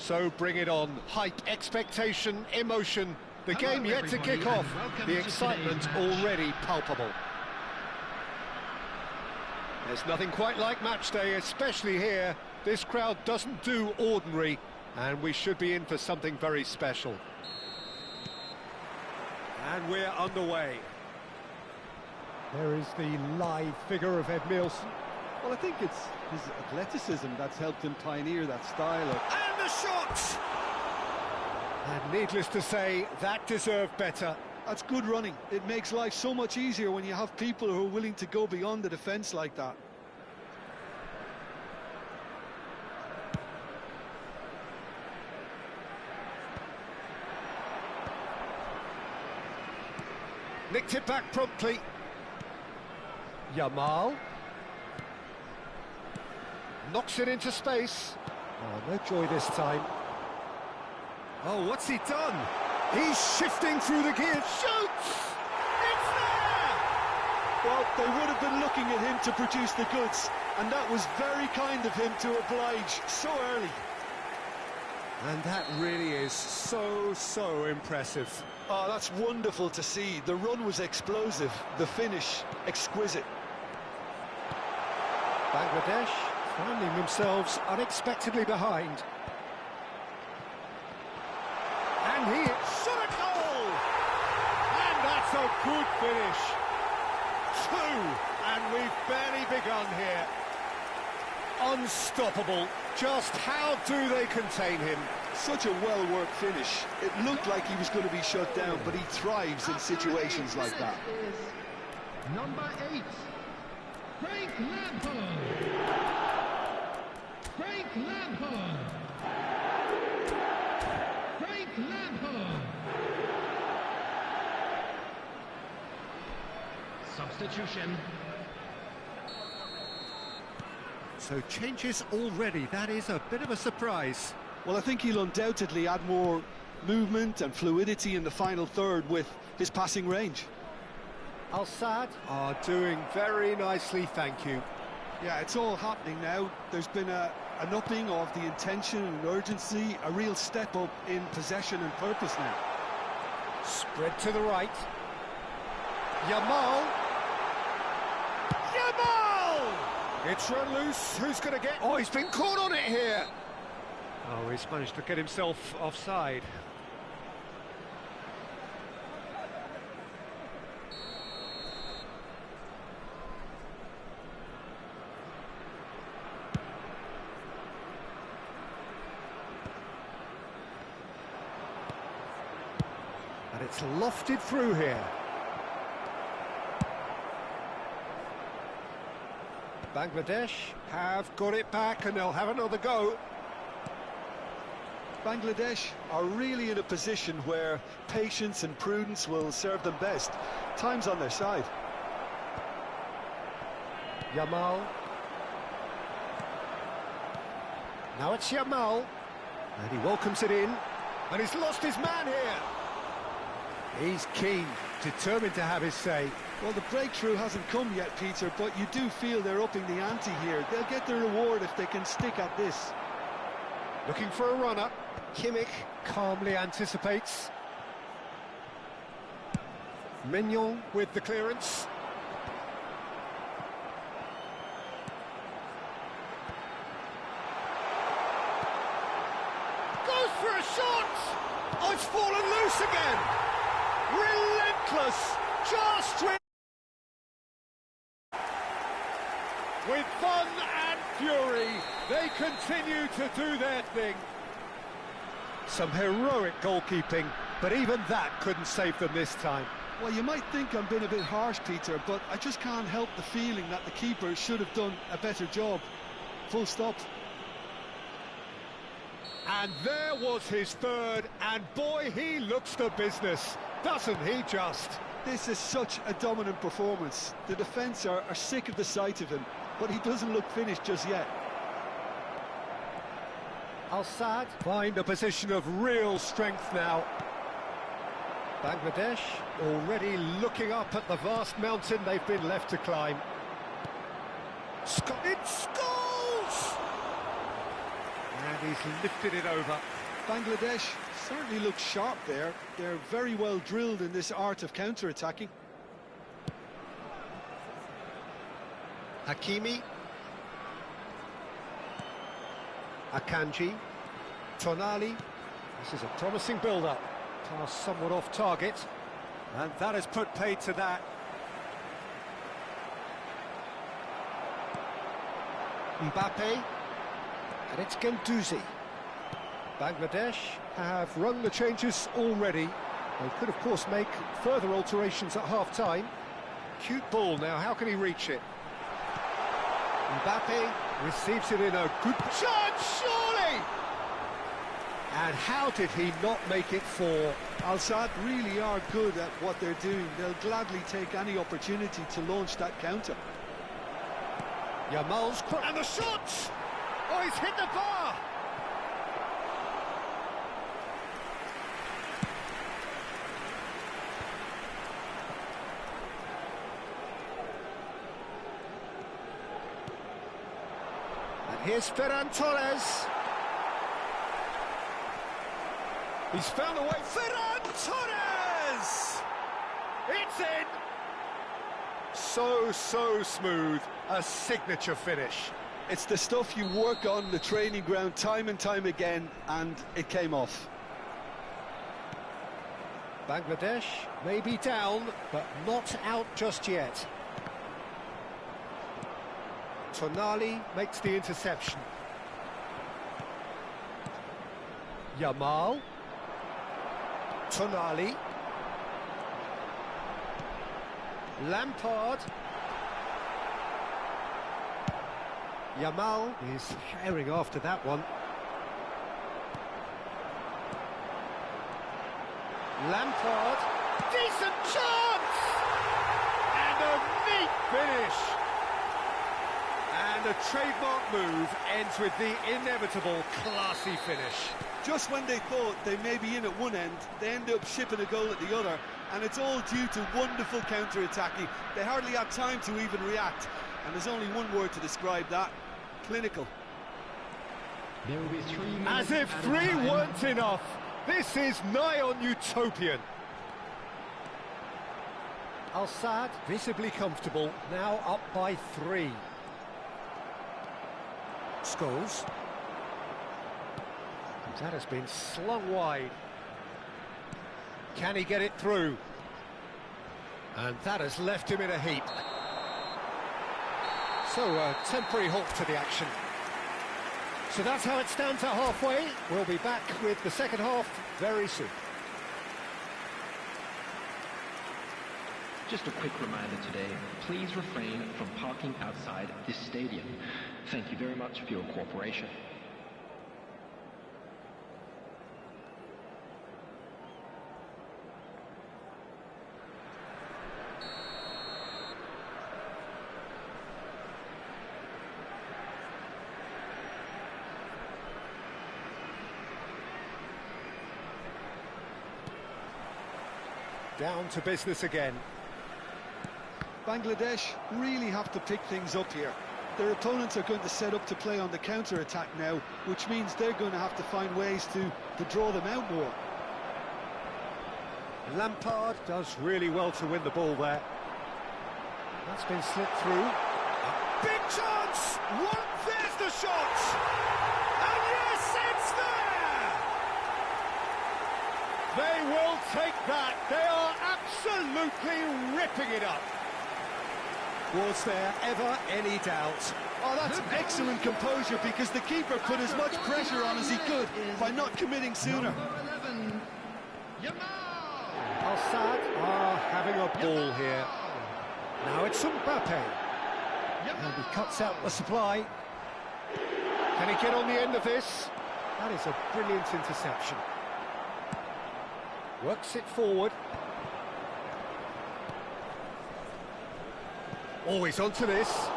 So bring it on. Hype, expectation, emotion. The game yet to kick off. The excitement already palpable. There's nothing quite like match day, especially here. This crowd doesn't do ordinary, and we should be in for something very special. And we're underway. There is the live figure of Ed Milson. Well, I think it's his athleticism that's helped him pioneer that style of... And the shot! And needless to say, that deserved better. That's good running. It makes life so much easier when you have people who are willing to go beyond the defence like that. Nicked it back promptly. Yamal. Knocks it into space. Oh, no joy this time. Oh, what's he done? He's shifting through the gears. Shoots! It's there! Well, they would have been looking at him to produce the goods, and that was very kind of him to oblige so early. And that really is so impressive. Oh, that's wonderful to see. The run was explosive, the finish exquisite. Bangladesh finding themselves unexpectedly behind. And he shot a goal! And that's a good finish. 2, and we've barely begun here. Unstoppable. Just how do they contain him? Such a well-worked finish. It looked like he was going to be shut down, but he thrives in situations like that. Number 8, Frank Lampard. Frank Lampard. Frank Lampard. Substitution. So changes already. That is a bit of a surprise. Well, I think he'll undoubtedly add more movement and fluidity in the final third with his passing range. Al-Sadd are doing very nicely, thank you. Yeah, it's all happening now. There's been an upping of the intention and urgency, a real step up in possession and purpose now. Spread to the right. Yamal! Yamal! It's run loose. Who's going to get... Oh, he's been caught on it here. Oh, he's managed to get himself offside. And it's lofted through here. Bangladesh have got it back and they'll have another go. Bangladesh are really in a position where patience and prudence will serve them best. Time's on their side. Yamal. Now it's Yamal. And he welcomes it in. And he's lost his man here. He's keen, determined to have his say. Well, the breakthrough hasn't come yet, Peter, but you do feel they're upping the ante here. They'll get their reward if they can stick at this. Looking for a runner. Kimmich calmly anticipates. Mignon with the clearance. Goes for a shot! Oh, it's fallen loose again! Relentless! Just with fun and fury, they continue to do their thing. Some heroic goalkeeping, but even that couldn't save them this time. Well, you might think I'm being a bit harsh, Peter, but I just can't help the feeling that the keeper should have done a better job. Full stop. And there was his third, and boy, he looks the business, doesn't he just? This is such a dominant performance. The defence are sick of the sight of him, but he doesn't look finished just yet. Al-Sadd find a position of real strength now. Bangladesh already looking up at the vast mountain they've been left to climb. It scores! And he's lifted it over. Bangladesh certainly look sharp there. They're very well drilled in this art of counter-attacking. Hakimi. Akanji. Tonali. This is a promising build-up. Pass somewhat off target. And that has put paid to that. Mbappe. And it's Guendouzi. Bangladesh have rung the changes already. They could, of course, make further alterations at half-time. Cute ball now, how can he reach it? Mbappe receives it in a good chance, surely! And how did he not make it four? Al Sadd really are good at what they're doing. They'll gladly take any opportunity to launch that counter. Yamal's... and the shot! Oh, he's hit the bar! Here's Ferran Torres. He's found a way. Ferran Torres! It's in! So smooth. A signature finish. It's the stuff you work on the training ground time and time again, and it came off. Bangladesh may be down, but not out just yet. Tonali makes the interception. Yamal. Tonali. Lampard. Yamal is herring after that one. Lampard. Decent chance! And a neat finish. And a trademark move ends with the inevitable classy finish. Just when they thought they may be in at one end, they end up shipping a goal at the other, and it's all due to wonderful counter-attacking. They hardly had time to even react, and there's only one word to describe that: clinical. There will be 3 minutes. As if 3 weren't enough. This is nigh on utopian. Al Sadd visibly comfortable, now up by 3. Scholes. That has been slung wide. Can he get it through? And that has left him in a heap. So a temporary halt to the action. So that's how it stands at halfway. We'll be back with the second half very soon. Just a quick reminder today, please refrain from parking outside this stadium. Thank you very much for your cooperation. Down to business again. Bangladesh really have to pick things up here. Their opponents are going to set up to play on the counter-attack now, which means they're going to have to find ways to draw them out more. Lampard does really well to win the ball there. That's been slipped through. A big chance! There's the shot! And yes, it's there! They will take that. They are absolutely ripping it up. Was there ever any doubt? Oh, that's excellent composure, because the keeper put as much pressure on as he could by not committing sooner. Number 11, Yamal. Al Sadd are having a ball here. Now it's Mbappe. And he cuts out the supply. Can he get on the end of this? That is a brilliant interception. Works it forward. Always onto this.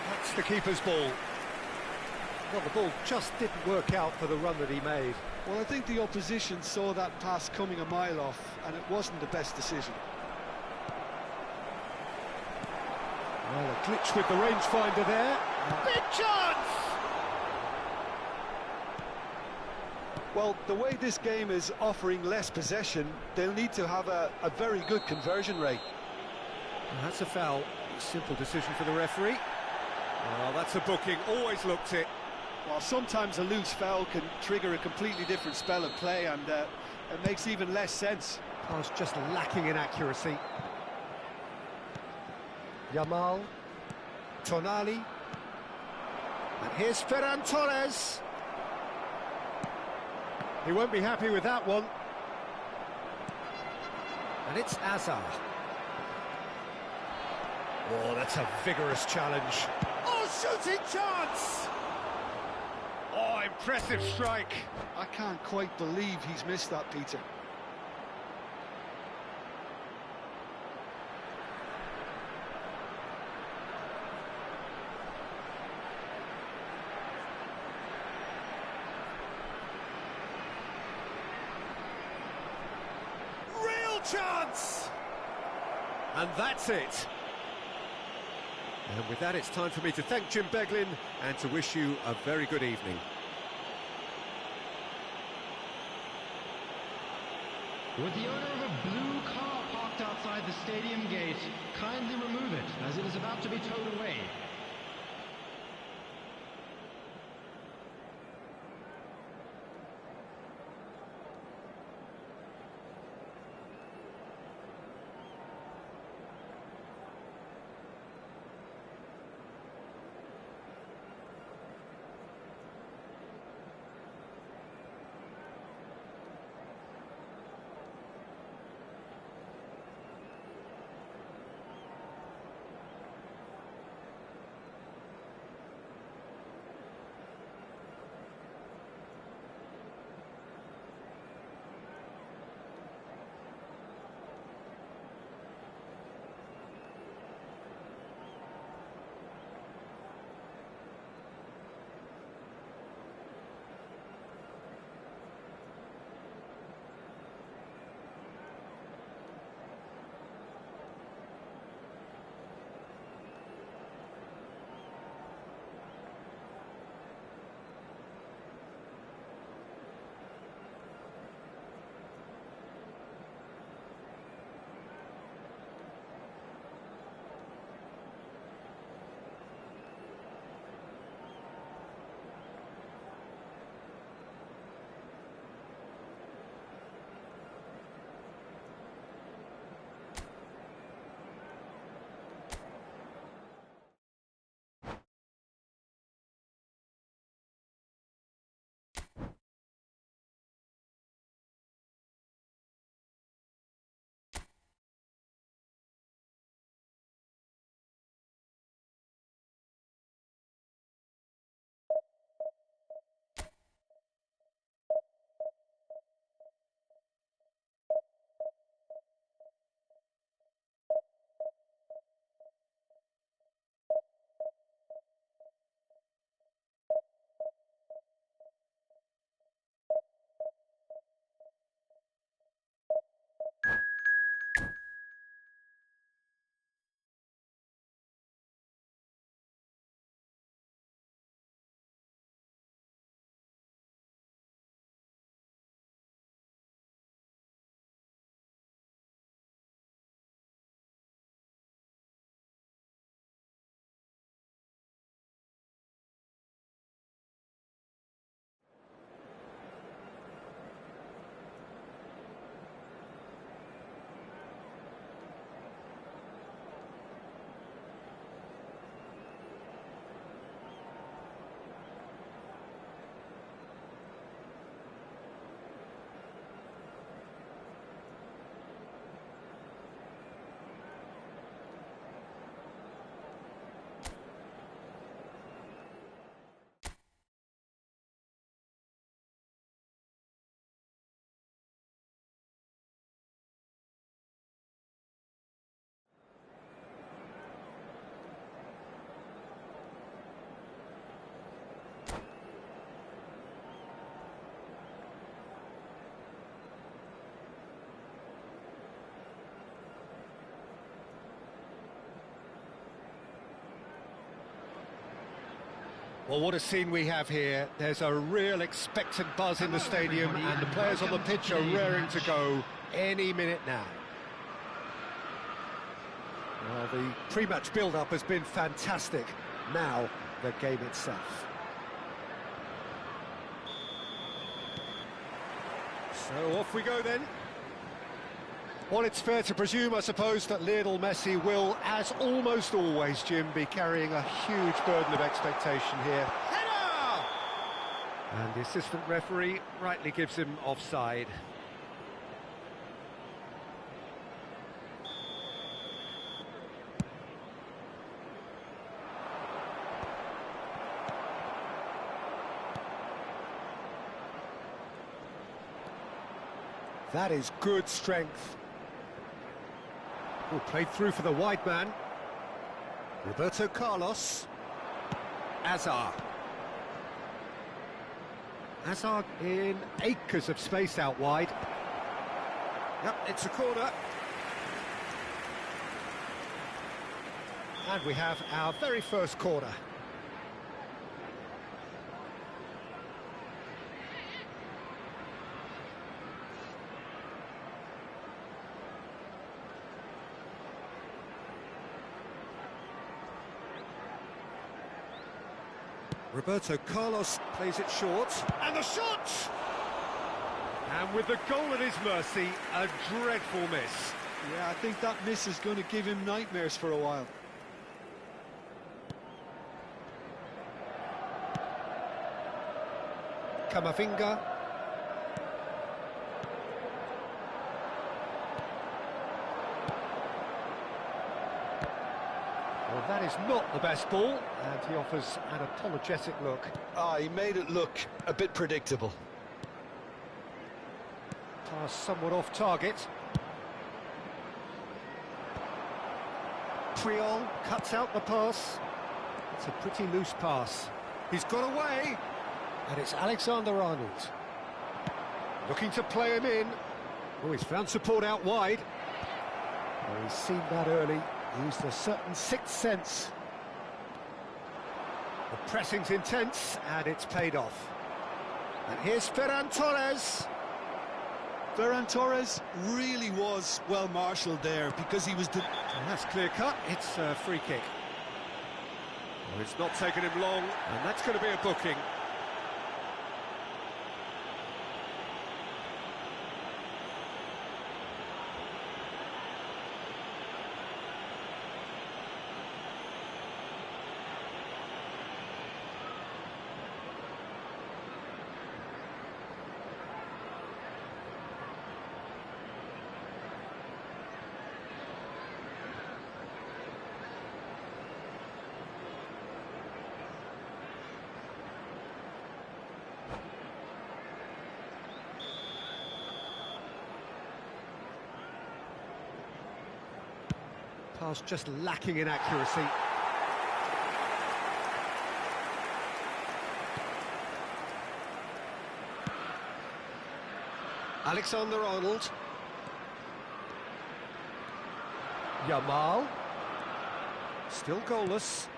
That's the keeper's ball. Well, the ball just didn't work out for the run that he made. Well, I think the opposition saw that pass coming a mile off, and it wasn't the best decision. Well, a glitch with the rangefinder there. Big chance! Well, the way this game is offering less possession, they'll need to have a very good conversion rate. And that's a foul. Simple decision for the referee. Well, that's a booking, always looked it. Well, sometimes a loose foul can trigger a completely different spell of play, and it makes even less sense. Pass just lacking in accuracy. Yamal. Tonali. And here's Ferran Torres. He won't be happy with that one. And it's Azar. Oh, that's a vigorous challenge. Oh, shooting chance! Oh, impressive strike. I can't quite believe he's missed that, Peter. Real chance! And that's it. And with that, it's time for me to thank Jim Beglin and to wish you a very good evening. With the owner of a blue car parked outside the stadium gate, kindly remove it as it is about to be towed away. Well, what a scene we have here. There's a real expectant buzz in the stadium, and the players on the pitch are raring to go any minute now. Well, the pre-match build-up has been fantastic. Now, the game itself. So off we go then. Well, it's fair to presume, I suppose, that Lionel Messi will, as almost always, Jim, be carrying a huge burden of expectation here. Header! And the assistant referee rightly gives him offside. That is good strength. Oh, played through for the wide man. Roberto Carlos. Hazard. Hazard in acres of space out wide. Yep, it's a corner. And we have our very first corner. Roberto Carlos plays it short, and the shot! And with the goal at his mercy, a dreadful miss. Yeah, I think that miss is going to give him nightmares for a while. Camavinga. Well, that is not the best ball, and he offers an apologetic look. He made it look a bit predictable. Pass somewhat off target. Triol cuts out the pass. It's a pretty loose pass. He's got away, and it's Alexander-Arnold. Looking to play him in. Oh, he's found support out wide. Well, he's seen that early. Used a certain sixth sense. The pressing's intense, and it's paid off. And here's Ferran Torres. Ferran Torres really was well marshalled there because he was... And that's clear cut. It's a free kick. Well, it's not taken him long, and that's going to be a booking. Pass just lacking in accuracy. Alexander-Arnold. Yamal. Still goalless.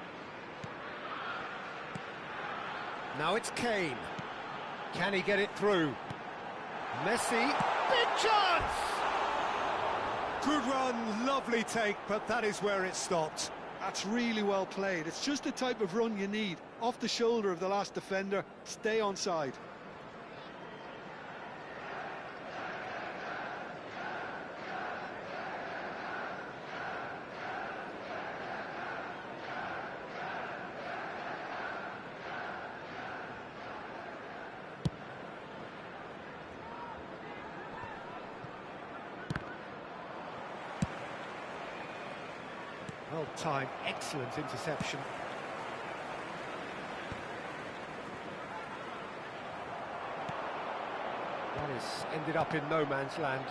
Now it's Kane. Can he get it through? Messi. Big chance! Good run, lovely take, but that is where it stopped. That's really well played. It's just the type of run you need. Off the shoulder of the last defender, stay onside. Well timed, excellent interception. That is ended up in no man's land.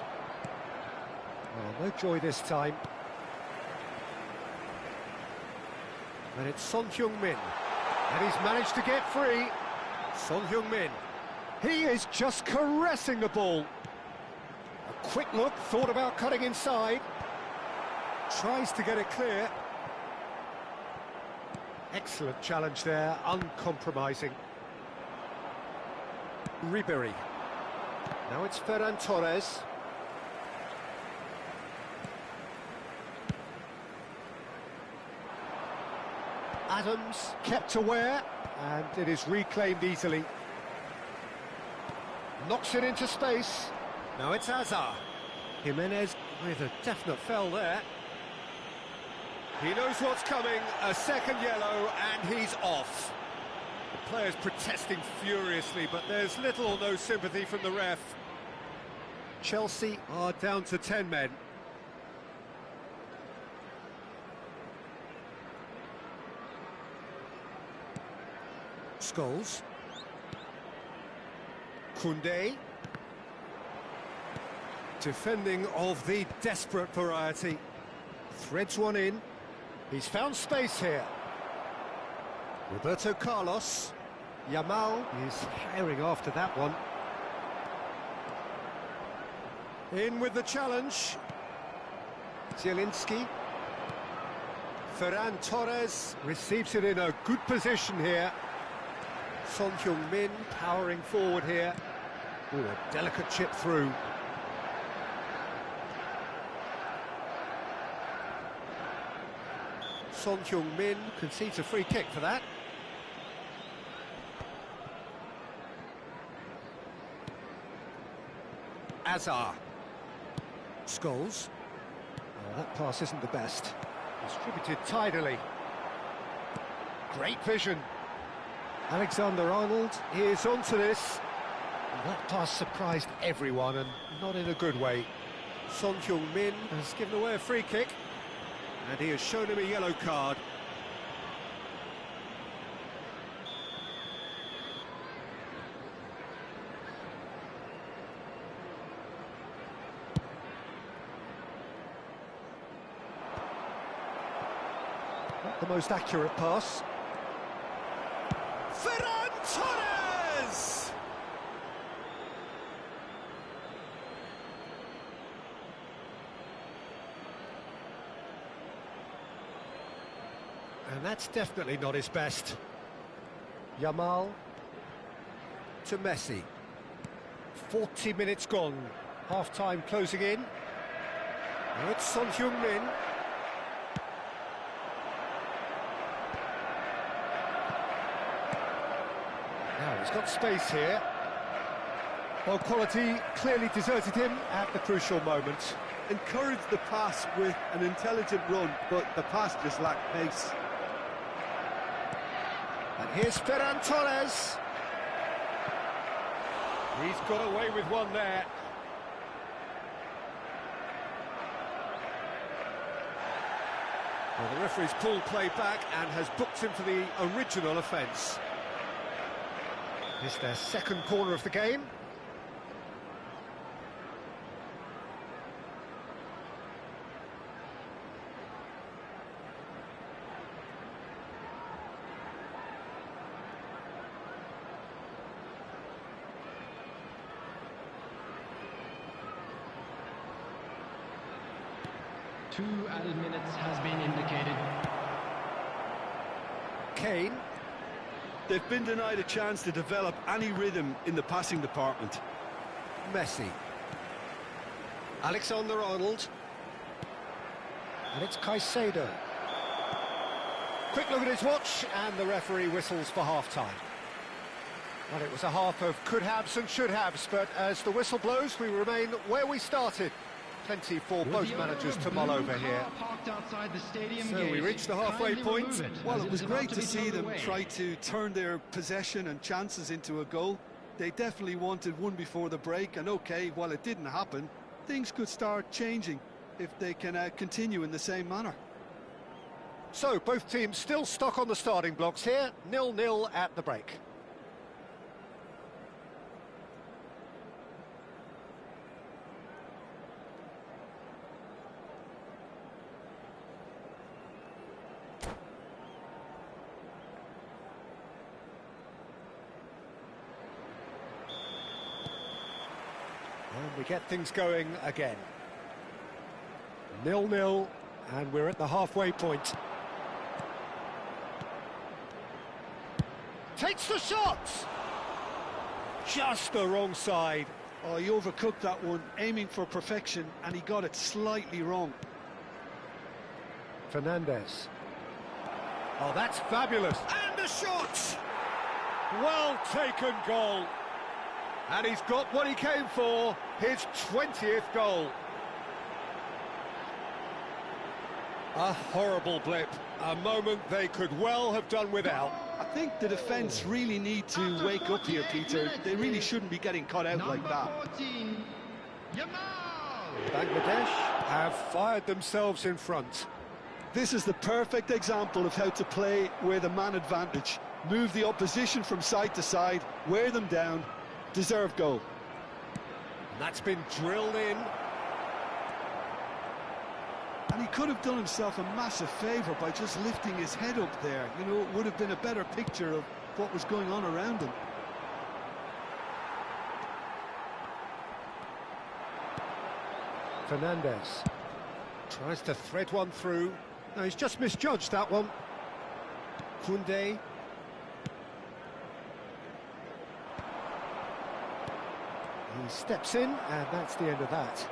Well, no joy this time. And it's Son Heung-min. And he's managed to get free. Son Heung-min. He is just caressing the ball. A quick look, thought about cutting inside. Tries to get it clear. Excellent challenge there, uncompromising. Ribery. Now it's Ferran Torres. Adams kept aware, and it is reclaimed easily. Knocks it into space. Now it's Hazard. Jimenez with a definite fell there. He knows what's coming, a second yellow, and he's off. The players protesting furiously, but there's little or no sympathy from the ref. Chelsea are down to 10 men. Scholes. Koundé. Defending of the desperate variety. Threads one in. He's found space here. Roberto Carlos. Yamal is herring after that one. In with the challenge. Zielinski. Ferran Torres receives it in a good position here. Son Heung-min powering forward here. Ooh, a delicate chip through. Son Heung-min concedes a free kick for that. Hazard. Scholes. Oh, that pass isn't the best. Distributed tidily. Great vision. Alexander-Arnold is onto this. That pass surprised everyone, and not in a good way. Son Heung-min has given away a free kick, and he has shown him a yellow card. Not the most accurate pass. Ferran Torres! And that's definitely not his best. Yamal to Messi. 40 minutes gone. Half-time closing in. Now it's Son Heung-min. Now he's got space here. Well, quality clearly deserted him at the crucial moment. Encouraged the pass with an intelligent run, but the pass just lacked pace. And here's Ferran Torres. He's got away with one there. Well, the referee's pulled play back and has booked him for the original offence. It's their second corner of the game. Two added minutes has been indicated. Kane. They've been denied a chance to develop any rhythm in the passing department. Messi. Alexander-Arnold. And it's Caicedo. Quick look at his watch, and the referee whistles for half-time. Well, it was a half of could-haves and should-haves, but as the whistle blows, we remain where we started. Plenty for both managers to mull over here. So we reached the halfway point. Well, it was great to see them try to turn their possession and chances into a goal. They definitely wanted one before the break, and okay, while it didn't happen, things could start changing if they can continue in the same manner. So, both teams still stuck on the starting blocks here, 0-0 at the break. And we get things going again. 0-0, and we're at the halfway point. takes the shot! Just the wrong side. Oh, he overcooked that one, aiming for perfection, and he got it slightly wrong. Fernandes. Oh, that's fabulous. And a shot! Well taken goal. And he's got what he came for, his 20th goal. A horrible blip, a moment they could well have done without. I think the defence really need to wake up here, Peter. They really shouldn't be getting caught out like that. 14, Yamal! Bangladesh have fired themselves in front. This is the perfect example of how to play with a man advantage. Move the opposition from side to side, wear them down, deserve goal. And that's been drilled in. And he could have done himself a massive favour by just lifting his head up there. You know, it would have been a better picture of what was going on around him. Fernandes tries to thread one through. No, he's just misjudged that one. Koundé. He steps in, and that's the end of that.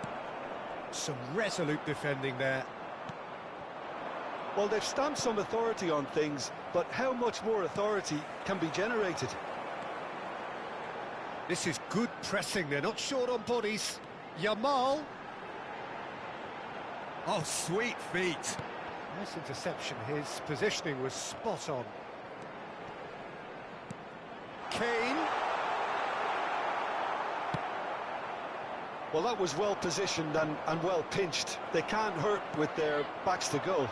Some resolute defending there. Well, they've stamped some authority on things, but how much more authority can be generated? This is good pressing, they're not short on bodies. Yamal. Oh, sweet feet. Nice interception, his positioning was spot on. Kane. Well, that was well positioned and well pinched. They can't hurt with their backs to goal.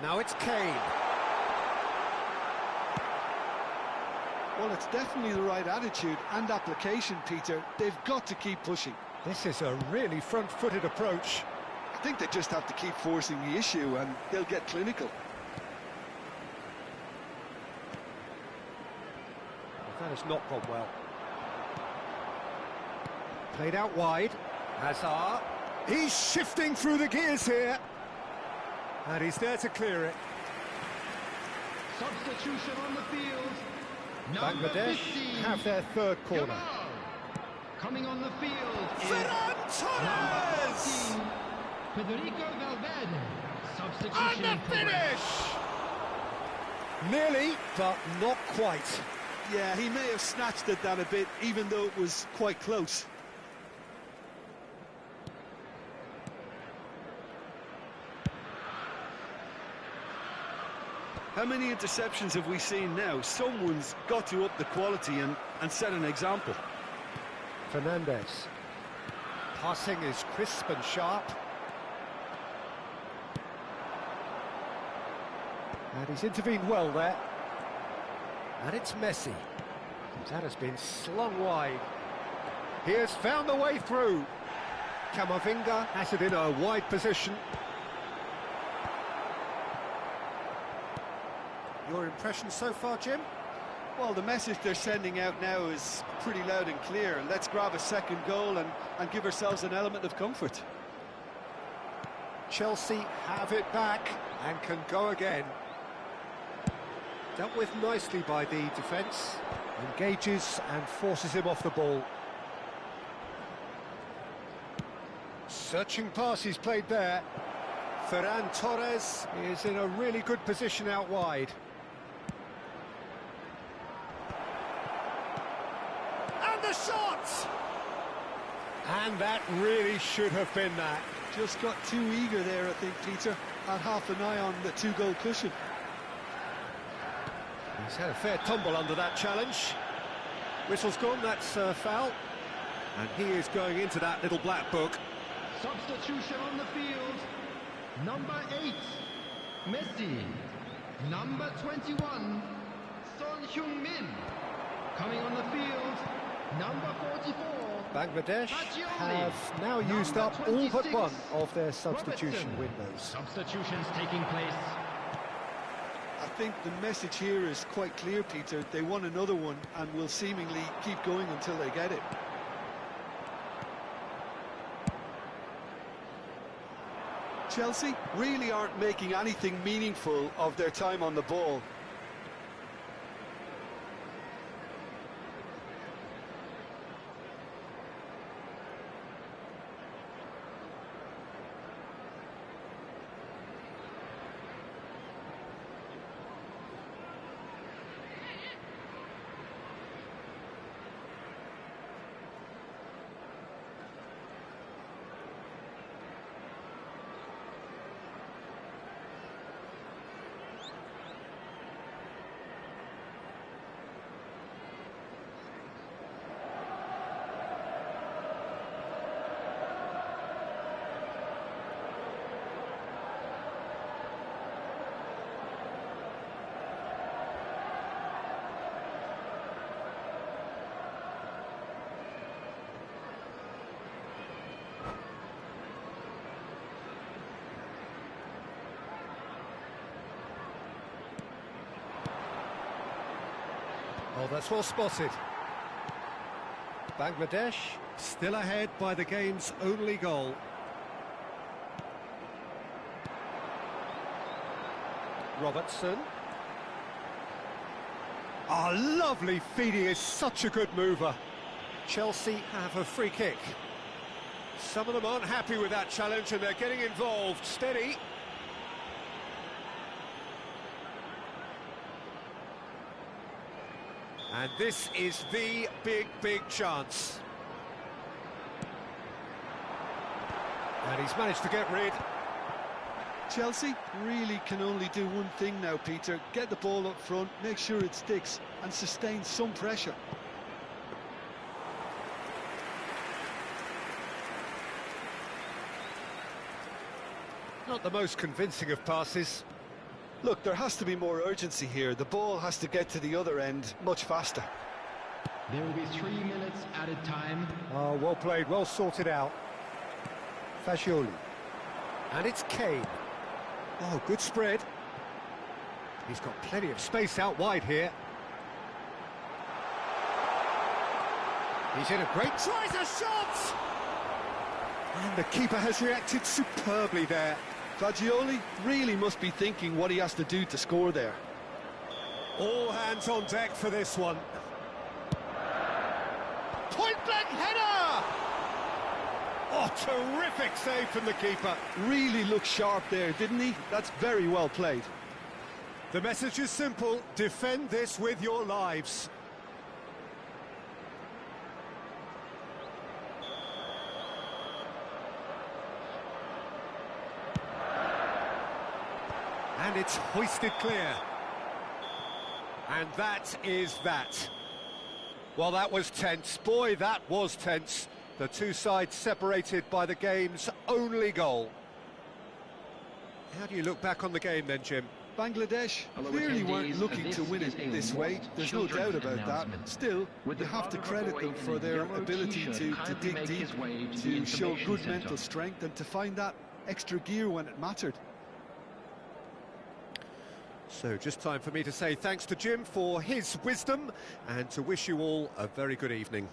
Now it's Kane. Well, it's definitely the right attitude and application, Peter. They've got to keep pushing. This is a really front-footed approach. I think they just have to keep forcing the issue and they'll get clinical. That has not gone well. Played out wide. Hazard. He's shifting through the gears here. And he's there to clear it. Substitution on the field. Number Bangladesh 15, have their third corner. Yamal. Coming on the field is Ferran number Torres! 14, Federico Valverde. Substitution And the in progress. finish! Nearly, but not quite. Yeah, he may have snatched at that a bit, even though it was quite close. How many interceptions have we seen now? Someone's got to up the quality and set an example. Fernandes. Passing is crisp and sharp. And he's intervened well there. And it's Messi. That has been slung wide. He has found the way through. Camavinga has it in a wide position. Your impression so far, Jim? Well, the message they're sending out now is pretty loud and clear. Let's grab a second goal and give ourselves an element of comfort. Chelsea have it back and can go again. Dealt with nicely by the defence. Engages and forces him off the ball. Searching pass he's played there. Ferran Torres is in a really good position out wide. And the shot! And that really should have been that. Just got too eager there, I think, Peter. Had half an eye on the two-goal cushion. He's had a fair tumble under that challenge. Whistle's gone, that's a foul. And he is going into that little black book. Substitution on the field. Number 8, Messi. Number 21, Son Heung-min. Coming on the field, number 44. Bangladesh Baggio. have now used Number up all but 26, one of their substitution Robertson. windows. Substitutions taking place. I think the message here is quite clear, Peter. They want another one and will seemingly keep going until they get it. Chelsea really aren't making anything meaningful of their time on the ball. Oh, that's well spotted. Bangladesh still ahead by the game's only goal. Robertson. Ah, lovely feed, he is such a good mover. Chelsea have a free kick. Some of them aren't happy with that challenge and they're getting involved. Steady. And this is the big chance. And he's managed to get rid. Chelsea really can only do one thing now, Peter. Get the ball up front, make sure it sticks, and sustain some pressure. Not the most convincing of passes. Look, there has to be more urgency here. The ball has to get to the other end much faster. There will be 3 minutes added time. Oh, well played, well sorted out. Fagioli. And it's Kane. Oh, good spread. He's got plenty of space out wide here. He's in a great... tries a shot! And the keeper has reacted superbly there. Fagioli really must be thinking what he has to do to score there. All hands on deck for this one. Point-blank header! Oh, terrific save from the keeper. Really looked sharp there, didn't he? That's very well played. The message is simple: defend this with your lives. And it's hoisted clear. And that is that. Well, that was tense. Boy, that was tense. The two sides separated by the game's only goal. How do you look back on the game then, Jim? Bangladesh clearly weren't looking to win it this way. There's no doubt about that. Still, you have to credit them for their ability to dig deep, to show good mental strength and to find that extra gear when it mattered. So just time for me to say thanks to Jim for his wisdom and to wish you all a very good evening.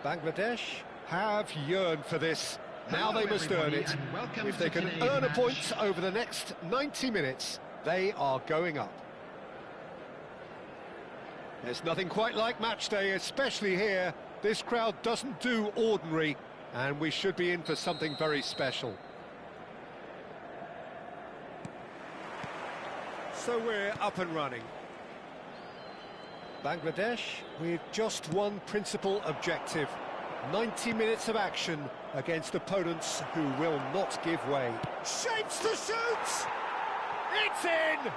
Bangladesh have yearned for this. Now Hello, they must earn everybody, it. and welcome If they to can today's earn a match. point over the next 90 minutes, they are going up. There's nothing quite like match day, especially here. This crowd doesn't do ordinary, and we should be in for something very special. So we're up and running. Bangladesh with just one principal objective. 90 minutes of action against opponents who will not give way. Shapes to shoot! It's in!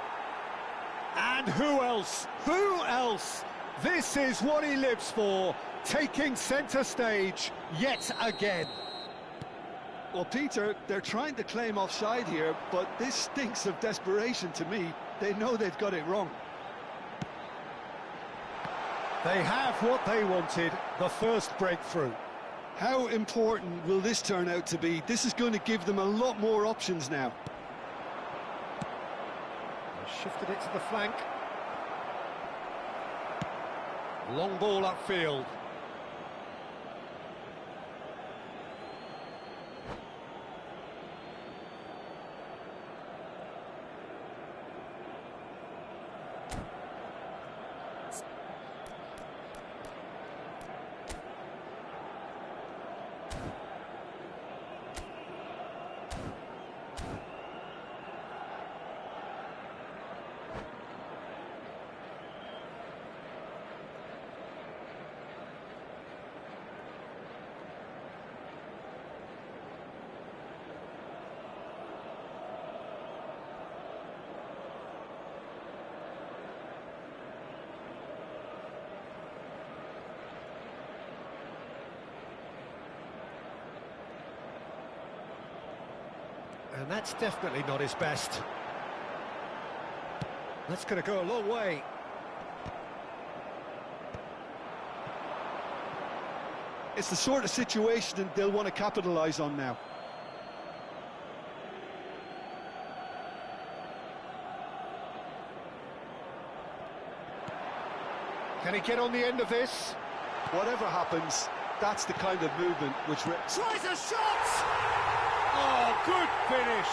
And who else? Who else? This is what he lives for, taking centre stage yet again. Well, Peter, they're trying to claim offside here, but this stinks of desperation to me. They know they've got it wrong. They have what they wanted, the first breakthrough. How important will this turn out to be? This is going to give them a lot more options now. Shifted it to the flank. Long ball upfield. And that's definitely not his best. That's going to go a long way. It's the sort of situation that they'll want to capitalise on now. Can he get on the end of this? Whatever happens, that's the kind of movement which... Tries a shot! Oh, good finish!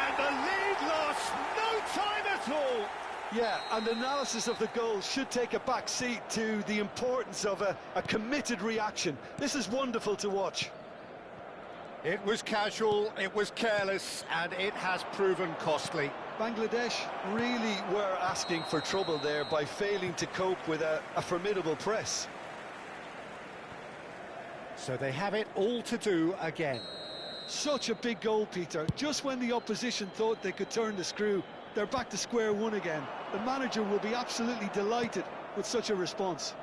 And the lead lost no time at all! Yeah, and analysis of the goal should take a back seat to the importance of a committed reaction. This is wonderful to watch. It was casual, it was careless, and it has proven costly. Bangladesh really were asking for trouble there by failing to cope with a formidable press. So they have it all to do again. Such a big goal, Peter. Just when the opposition thought they could turn the screw, they're back to square one again. The manager will be absolutely delighted with such a response.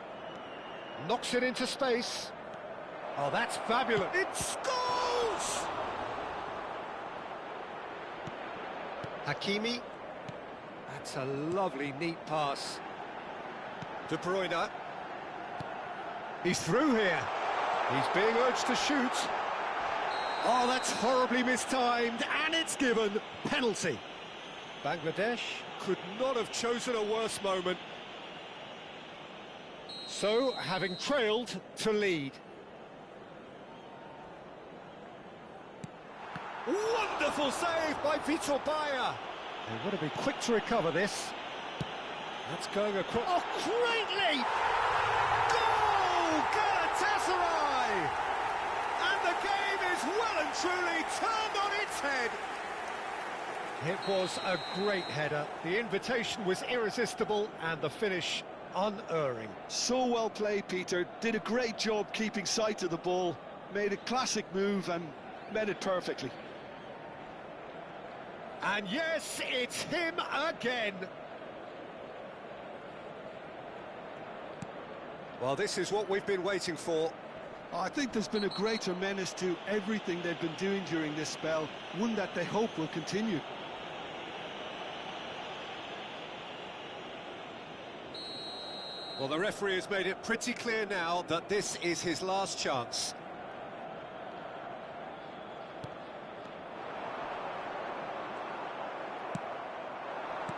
Knocks it into space. Oh, that's fabulous. It scores! Hakimi. That's a lovely, neat pass. De Bruyne. He's through here. He's being urged to shoot. Oh, that's horribly mistimed, and it's given. Penalty. Bangladesh could not have chosen a worse moment. So, having trailed, to lead. Wonderful save by Vitor Bayer. They would have been quick to recover this. That's going across. Oh, great leap! Goal! Galatasaray! And the game is well and truly turned on its head. It was a great header. The invitation was irresistible and the finish unerring. So well played, Peter. Did a great job keeping sight of the ball. Made a classic move and met it perfectly. And yes, it's him again. Well, this is what we've been waiting for. I think there's been a greater menace to everything they've been doing during this spell, one that they hope will continue. Well, the referee has made it pretty clear now that this is his last chance.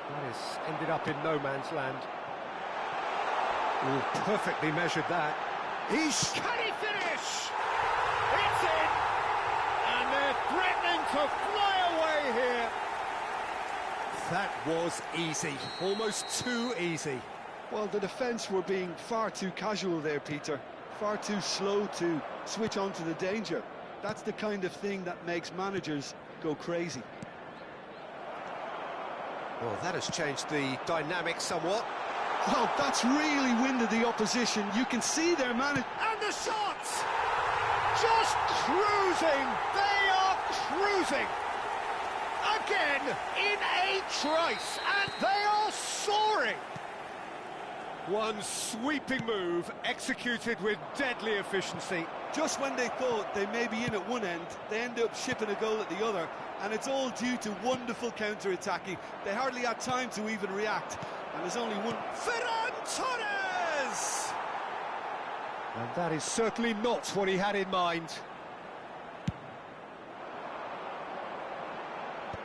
That has ended up in no man's land. Ooh, perfectly measured that. Can he finish? It's in! And they're threatening to fly away here. That was easy, almost too easy. Well, the defence were being far too casual there, Peter. Far too slow to switch on to the danger. That's the kind of thing that makes managers go crazy. Well, that has changed the dynamic somewhat. Well, that's really winded the opposition. You can see their manager. And the shots! Just cruising! They are cruising! Again, in a trice, and they are soaring! One sweeping move, executed with deadly efficiency. Just when they thought they may be in at one end, they end up shipping a goal at the other, and it's all due to wonderful counter-attacking. They hardly had time to even react, and there's only one... Ferran Torres! And that is certainly not what he had in mind.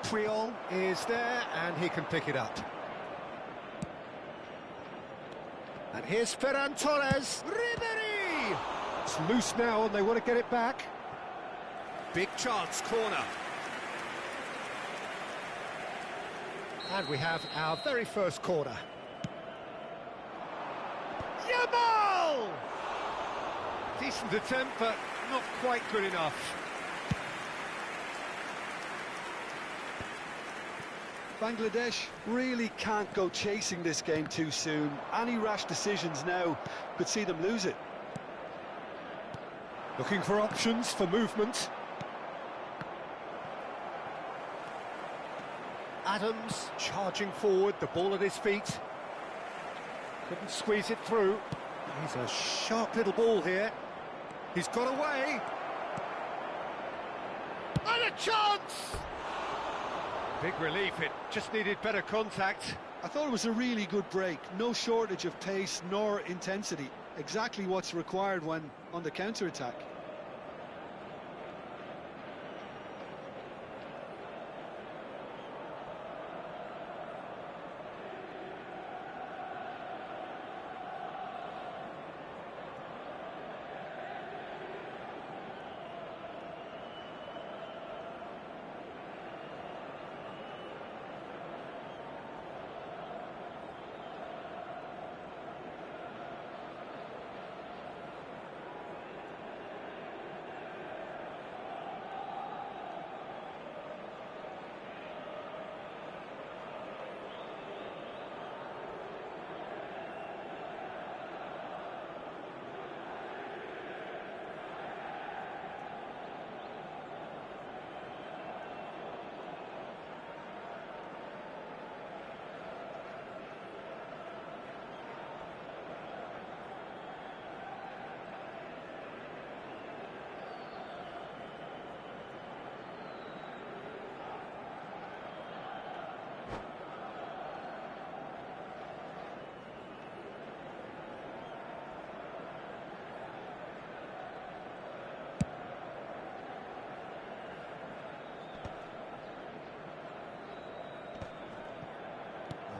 Puyol is there, and he can pick it up. And here's Ferran Torres. Ribéry! It's loose now, and they want to get it back. Big chance, corner. And we have our very first corner. Yamal! Decent attempt, but not quite good enough. Bangladesh really can't go chasing this game too soon. Any rash decisions now could see them lose it. Looking for options for movement. Adams charging forward, the ball at his feet. Couldn't squeeze it through. He's a sharp little ball here. He's got away. And a chance! Big relief, it just needed better contact. I thought it was a really good break. No shortage of pace nor intensity. Exactly what's required when on the counter-attack.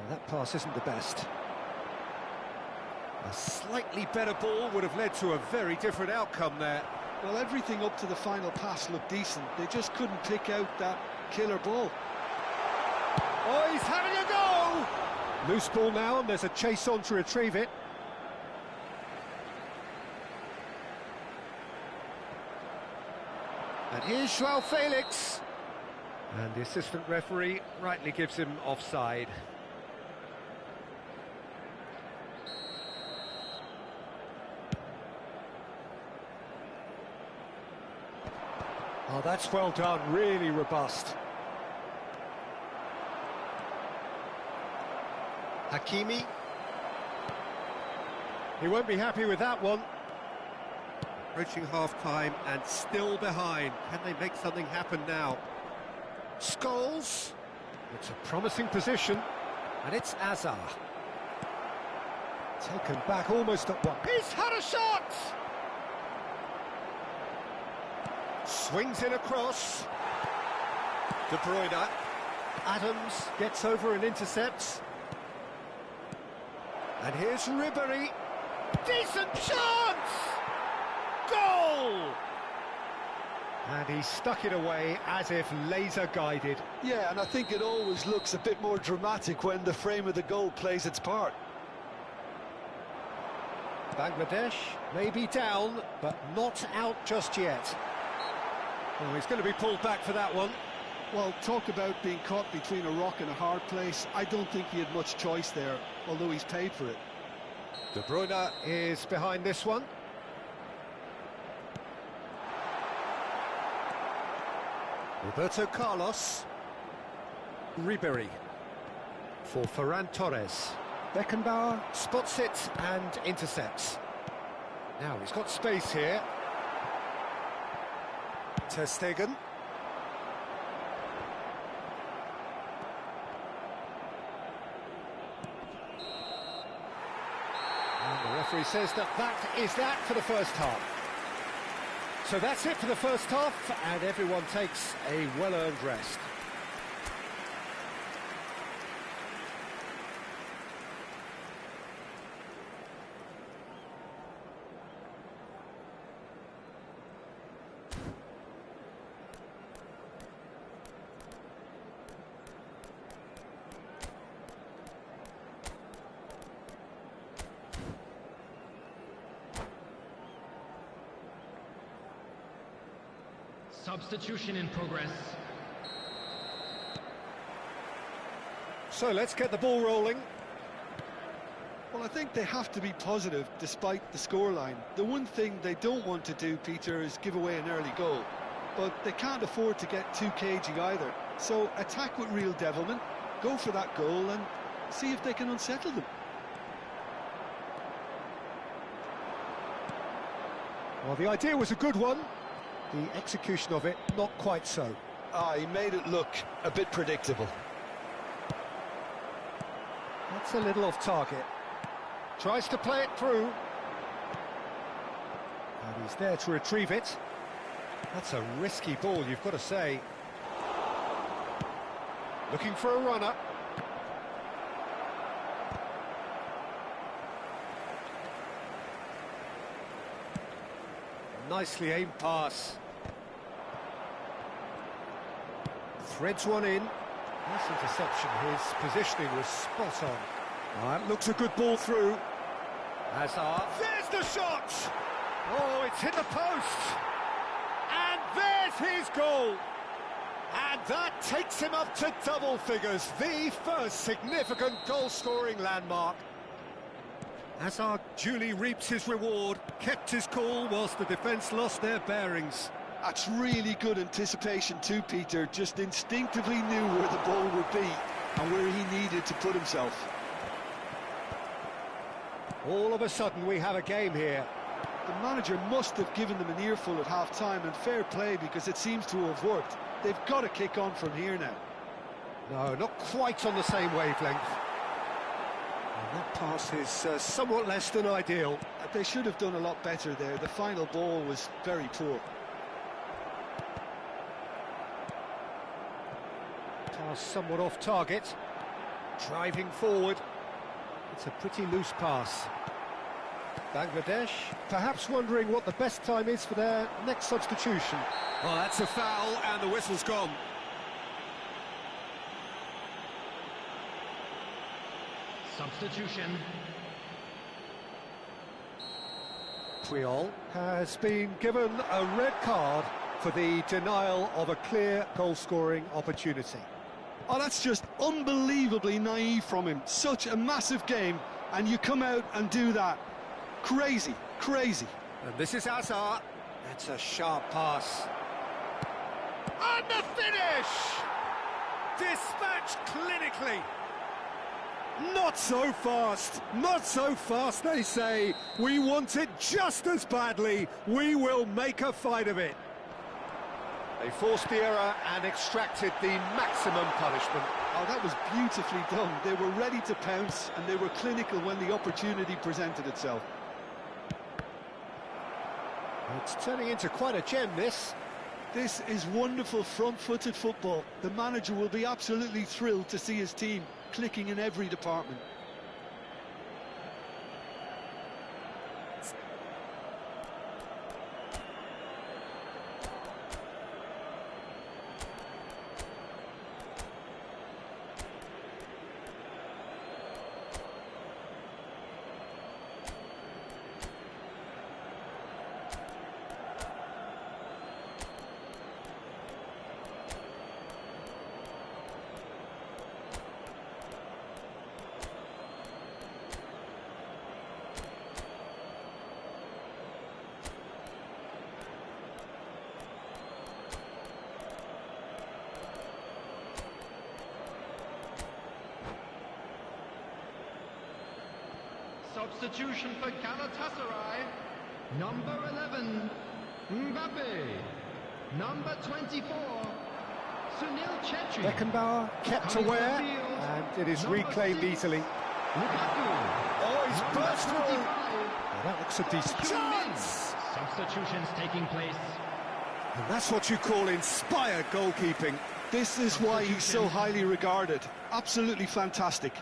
That pass isn't the best. A slightly better ball would have led to a very different outcome there. Well, everything up to the final pass looked decent. They just couldn't pick out that killer ball. Oh, he's having a go! Loose ball now, and there's a chase on to retrieve it. And here's Joao Felix. And the assistant referee rightly gives him offside. Oh, that's well done, really robust. Hakimi. He won't be happy with that one. Approaching half-time and still behind. Can they make something happen now? Scholes. It's a promising position. And it's Azar. Taken back almost at one. He's had a shot! Swings in across. De Bruyne. Adams gets over and intercepts. And here's Ribéry. Decent chance! And he stuck it away as if laser-guided. Yeah, and I think it always looks a bit more dramatic when the frame of the goal plays its part. Bangladesh may be down, but not out just yet. Oh, he's going to be pulled back for that one. Well, talk about being caught between a rock and a hard place. I don't think he had much choice there, although he's paid for it. De Bruyne is behind this one. Roberto Carlos. Ribery for Ferran Torres. Beckenbauer spots it and intercepts. Now he's got space here. Ter Stegen. And the referee says that is that for the first half. So that's it for the first half, and everyone takes a well-earned rest. Substitution in progress. So let's get the ball rolling. Well, I think they have to be positive despite the scoreline. The one thing they don't want to do, Peter, is give away an early goal. But they can't afford to get too cagey either. So attack with real devilment, go for that goal and see if they can unsettle them. Well, the idea was a good one. The execution of it, not quite so. He made it look a bit predictable. That's a little off target. Tries to play it through. And he's there to retrieve it. That's a risky ball, you've got to say. Looking for a runner. Nicely aimed pass. Threads one in. Nice interception. His positioning was spot on. That looks a good ball through. Hazard. There's the shot! Oh, it's hit the post. And there's his goal. And that takes him up to double figures. The first significant goal-scoring landmark. Hazard duly reaps his reward, kept his cool whilst the defence lost their bearings. That's really good anticipation too, Peter. Just instinctively knew where the ball would be and where he needed to put himself. All of a sudden we have a game here. The manager must have given them an earful at half-time, and fair play because it seems to have worked. They've got to kick on from here now. No, not quite on the same wavelength. And that pass is somewhat less than ideal. They should have done a lot better there. The final ball was very poor. Pass somewhat off target. Driving forward. It's a pretty loose pass. Bangladesh perhaps wondering what the best time is for their next substitution. Oh, that's a foul and the whistle's gone. Substitution. Puyol has been given a red card for the denial of a clear goal-scoring opportunity. Oh, that's just unbelievably naive from him. Such a massive game, and you come out and do that. Crazy, crazy. And this is Hazard. That's a sharp pass. And the finish! Dispatched clinically. Not so fast, not so fast, they say. We want it just as badly. We will make a fight of it. They forced the error and extracted the maximum punishment. Oh, that was beautifully done. They were ready to pounce, and they were clinical when the opportunity presented itself. It's turning into quite a gem, this. This is wonderful front-footed football. The manager will be absolutely thrilled to see his team clicking in every department. Substitution for Galatasaray. Number 11, Mbappe. Number 24, Sunil Chetri. Beckenbauer kept aware, and it is reclaimed easily. Lukaku. Oh, he's burst through. 25, Well, that looks a decent chance. Substitutions taking place. And that's what you call inspired goalkeeping. This is why he's so highly regarded. Absolutely fantastic.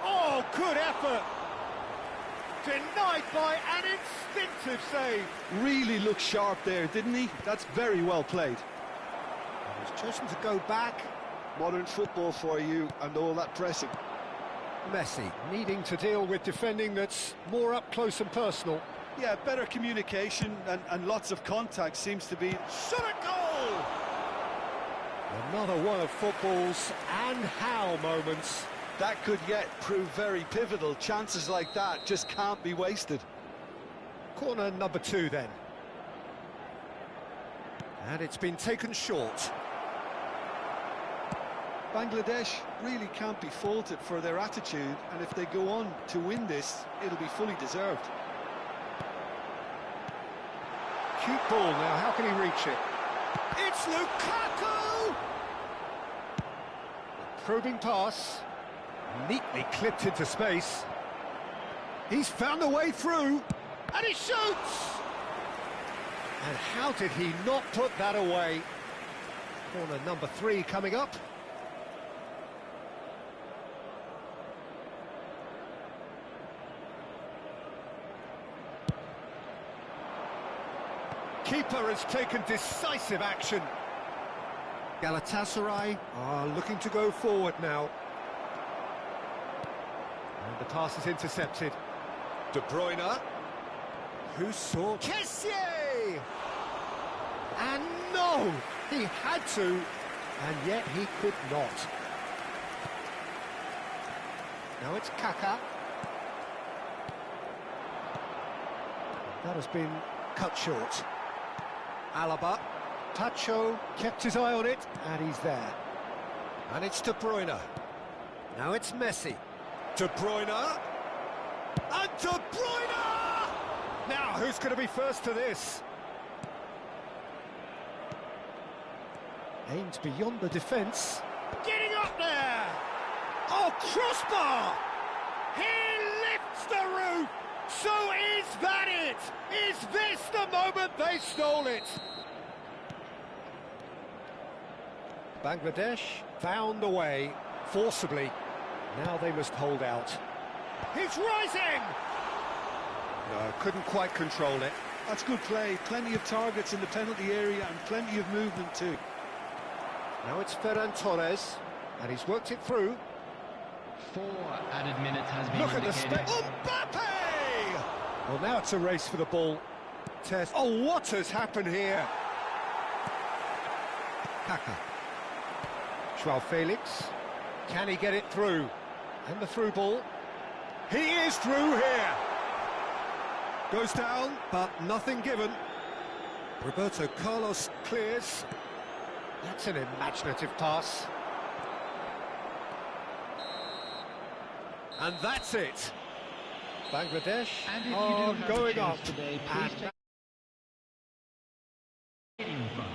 Oh, good effort. Denied by an instinctive save. Really looked sharp there, didn't he? That's very well played. He's chosen to go back. Modern football for you and all that pressing. Messi needing to deal with defending that's more up close and personal. Yeah, better communication and lots of contact seems to be... Shot a goal! Another one of football's and how moments. That could yet prove very pivotal. Chances like that just can't be wasted. Corner number 2 then. And it's been taken short. Bangladesh really can't be faulted for their attitude, and if they go on to win this, it'll be fully deserved. Cute ball now, how can he reach it? It's Lukaku! A probing pass. Neatly clipped into space. He's found a way through, and he shoots! And how did he not put that away? Corner number 3 coming up. Keeper has taken decisive action. Galatasaray are looking to go forward now. And the pass is intercepted. De Bruyne. Who saw Kessié? And no! He had to, and yet he could not. Now it's Kaká. That has been cut short. Alaba. Pacho kept his eye on it, and he's there. And it's De Bruyne. Now it's Messi. De Bruyne. And De Bruyne! Now, who's going to be first to this? Aimed beyond the defence. Getting up there! Oh, crossbar! He lifts the roof! So is that it? Is this the moment they stole it? Bangladesh found a way, forcibly. Now they must hold out. He's rising! No, couldn't quite control it. That's good play. Plenty of targets in the penalty area and plenty of movement too. Now it's Ferran Torres, and he's worked it through. 4 added minutes has been Look at the indicated. Mbappe! Well, now it's a race for the ball. Test. Oh, what has happened here? Kaká. João Felix. Can he get it through? And the through ball. He is through here. Goes down, but nothing given. Roberto Carlos clears. That's an imaginative pass. And that's it. Bangladesh are going up. Today, please check stadium front.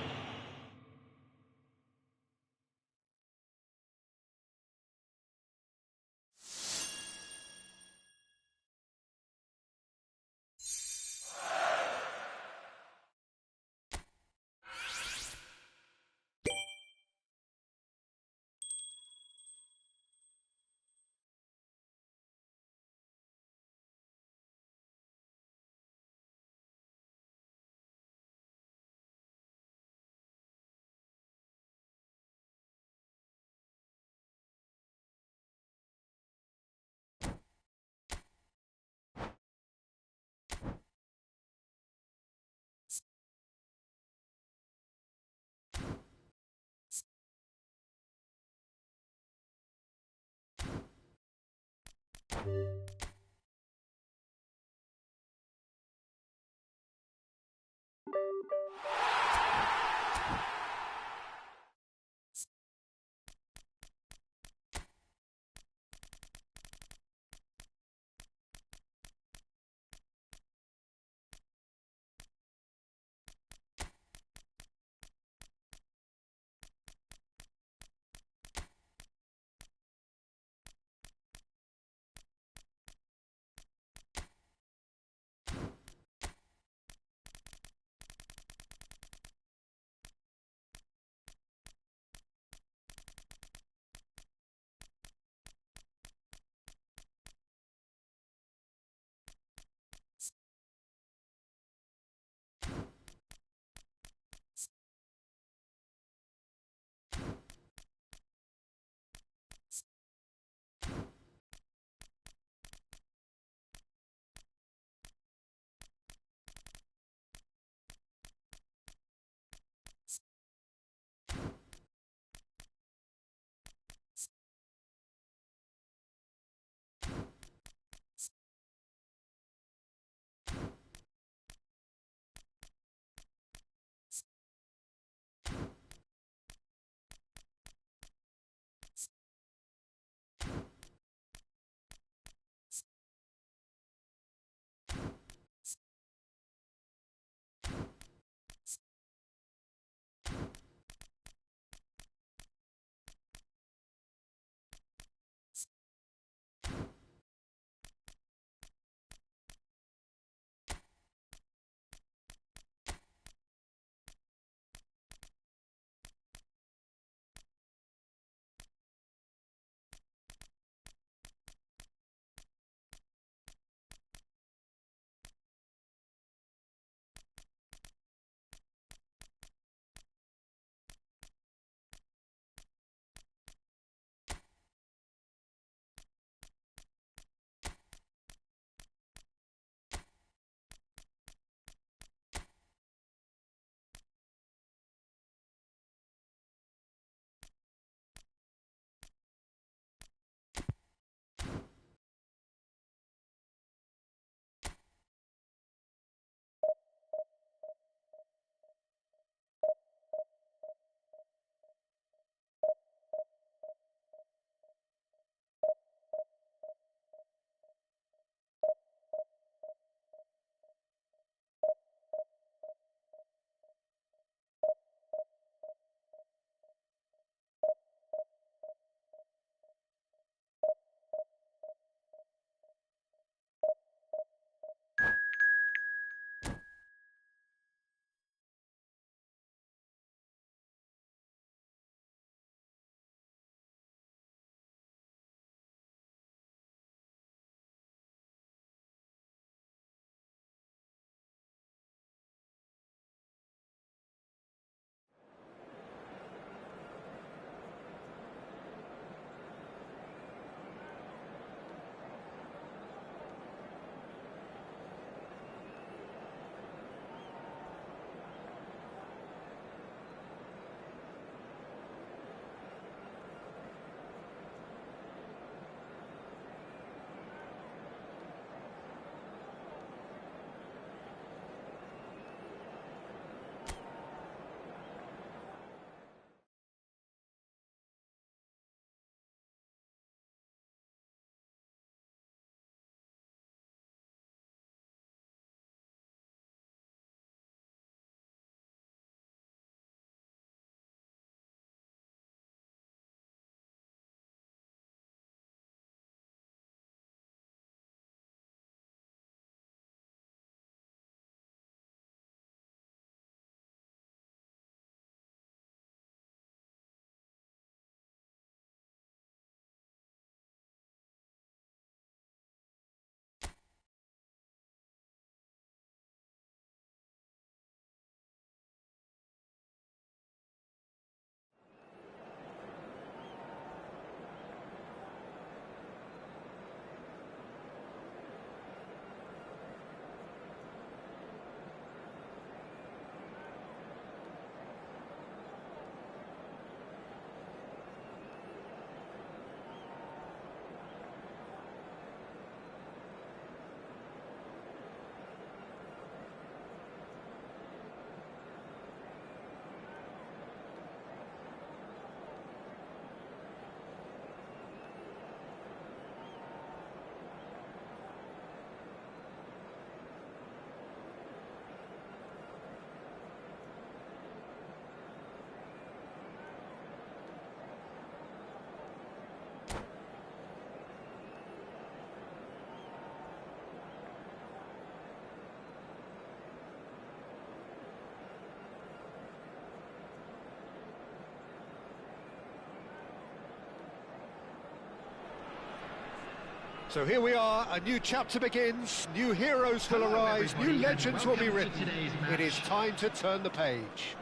So here we are, a new chapter begins, new heroes will arise, new legends will be written. It is time to turn the page.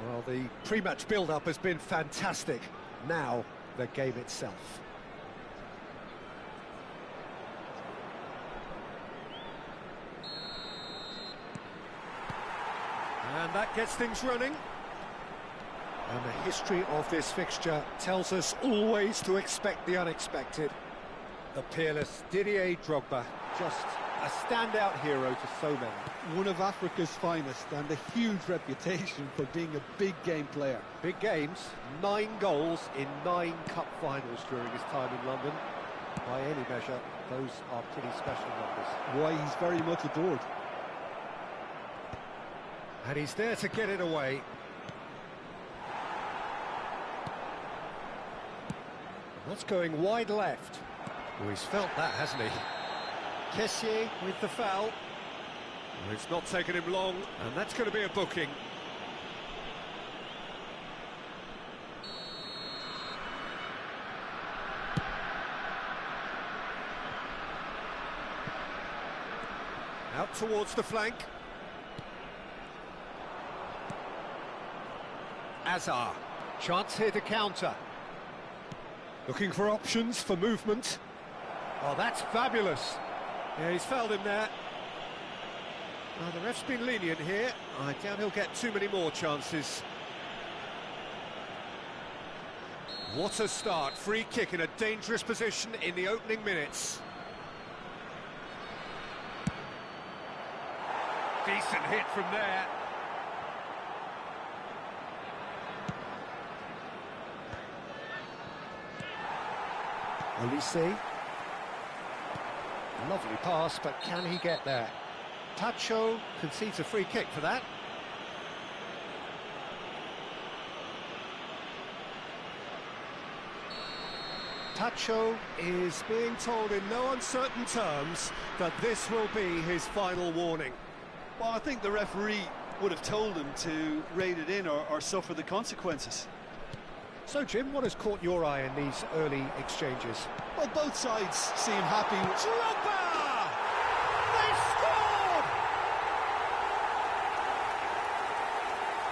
Well, the pre-match build-up has been fantastic. Now, the game itself. And that gets things running. And the history of this fixture tells us always to expect the unexpected. The peerless Didier Drogba, just a standout hero to so many. One of Africa's finest and a huge reputation for being a big game player. Big games, 9 goals in 9 cup finals during his time in London. By any measure, those are pretty special numbers. Why, he's very much adored. And he's there to get it away. That's going wide left. Oh, he's felt that, hasn't he? Kessié with the foul. Oh, it's not taken him long, and that's going to be a booking. Out towards the flank. Azar. Chance here to counter. Looking for options for movement. Oh, that's fabulous. Yeah, he's fouled him there. Well, the ref's been lenient here. I doubt he'll get too many more chances. What a start. Free kick in a dangerous position in the opening minutes. Decent hit from there. Olise. Lovely pass, but can he get there? Tacho concedes a free kick for that. Tacho is being told in no uncertain terms that this will be his final warning. Well, I think the referee would have told him to rein it in or suffer the consequences. So, Jim, what has caught your eye in these early exchanges? Well, both sides seem happy. Drogba! They scored!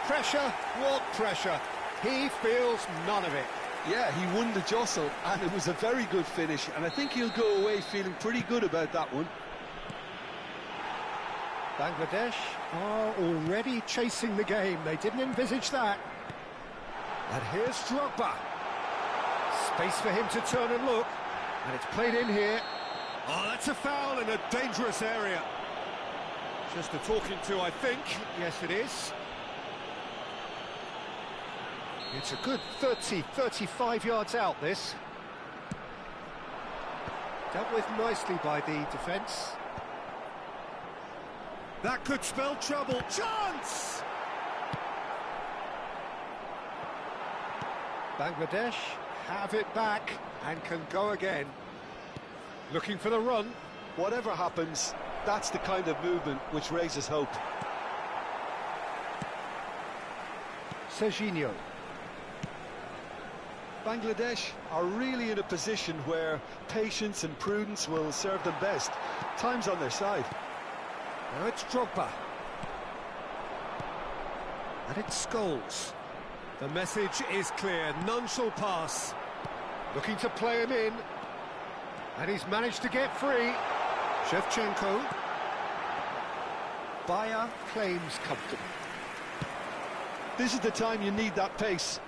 Pressure? What pressure? He feels none of it. Yeah, he won the jostle, and it was a very good finish, and I think he'll go away feeling pretty good about that one. Bangladesh are already chasing the game. They didn't envisage that. And here's Drogba. Space for him to turn and look. And it's played in here. Oh, that's a foul in a dangerous area. Just a talking to, I think. Yes, it is. It's a good 35 yards out, this. Dealt with nicely by the defence. That could spell trouble. Chance! Bangladesh have it back and can go again. Looking for the run. Whatever happens, that's the kind of movement which raises hope. Serginho. Bangladesh are really in a position where patience and prudence will serve them best. Time's on their side. Now it's Drogba. And it's Scholes. The message is clear, none shall pass. Looking to play him in. And he's managed to get free. Shevchenko. Bayer claims comfortably. This is the time you need that pace.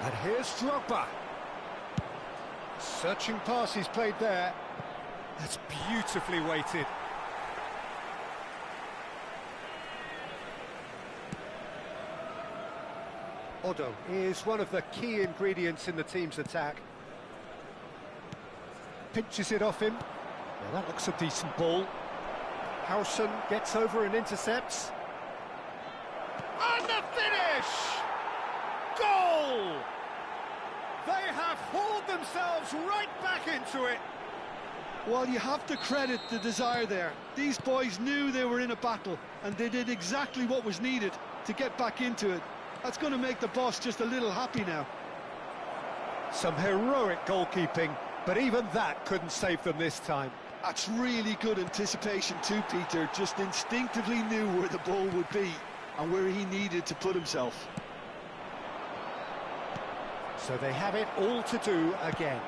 And here's Drogba. Searching pass he's played there. That's beautifully weighted. Odo is one of the key ingredients in the team's attack. Pinches it off him. Now that looks a decent ball. Howson gets over and intercepts. And the finish! Goal! They have hauled themselves right back into it. Well, you have to credit the desire there. These boys knew they were in a battle, and they did exactly what was needed to get back into it. That's going to make the boss just a little happy now. Some heroic goalkeeping, but even that couldn't save them this time. That's really good anticipation too, Peter. Just instinctively knew where the ball would be and where he needed to put himself. So they have it all to do again.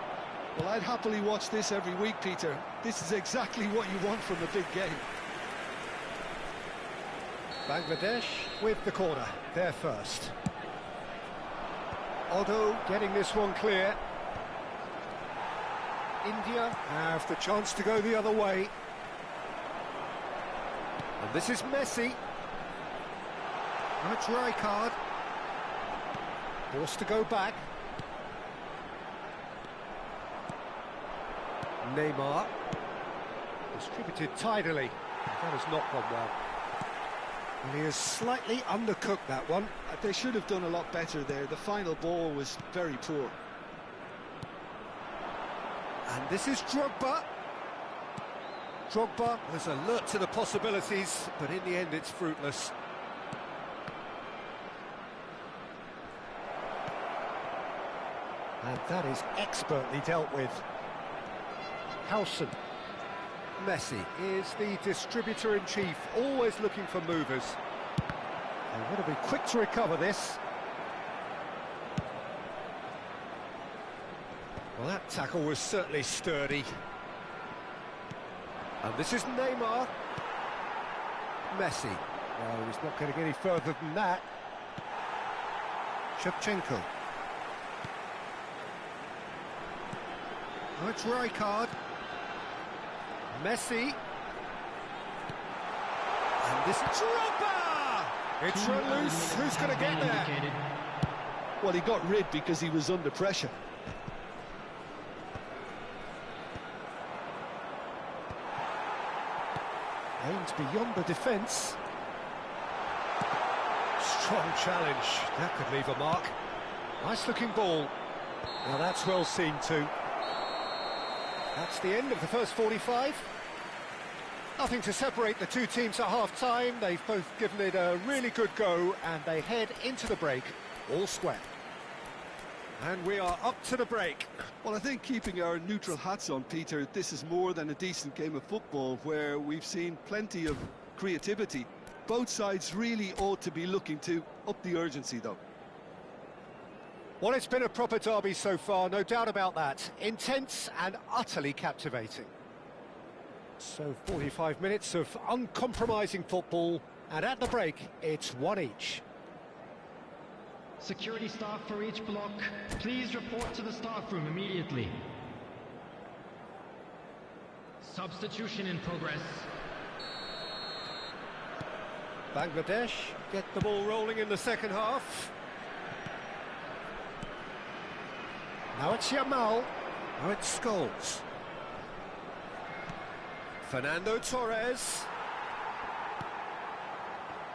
Well, I'd happily watch this every week, Peter. This is exactly what you want from a big game. Bangladesh with the corner, they're first. Odo getting this one clear. India have the chance to go the other way. And this is Messi. That's right card. Forced to go back. Neymar. Distributed tidily. That has not gone well. And he has slightly undercooked that one. They should have done a lot better there. The final ball was very poor. And this is Drogba. Drogba was alert to the possibilities, but in the end it's fruitless. And that is expertly dealt with. Howson. Messi is the distributor-in-chief, always looking for movers. They want to be quick to recover this. Well, that tackle was certainly sturdy. And this is Neymar. Messi. No, he's not getting any further than that. Shevchenko. Oh, it's Rijkaard. Messi. And this is Drogba! It's run loose. Who's going to get there? Well, he got rid because he was under pressure. Aims beyond the defence. Strong challenge. That could leave a mark. Nice looking ball. Now that's well seen too. That's the end of the first 45. Nothing to separate the two teams at half-time. They've both given it a really good go, and they head into the break all square. And we are up to the break. Well, I think keeping our neutral hats on, Peter, this is more than a decent game of football where we've seen plenty of creativity. Both sides really ought to be looking to up the urgency, though. Well, it's been a proper derby so far, no doubt about that. Intense and utterly captivating. So 45 minutes of uncompromising football, and at the break, it's one each. Security staff for each block, please report to the staff room immediately. Substitution in progress. Bangladesh get the ball rolling in the second half. Now it's Yamal. Now it's Scholes. Fernando Torres.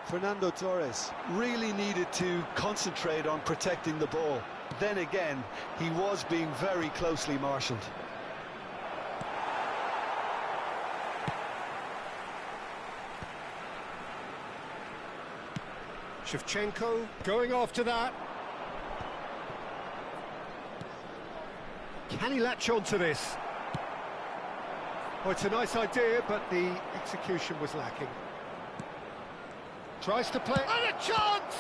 Fernando Torres really needed to concentrate on protecting the ball. Then again, he was being very closely marshalled. Shevchenko going after that. Can he latch on to this? Oh, it's a nice idea, but the execution was lacking. Tries to play, and a chance!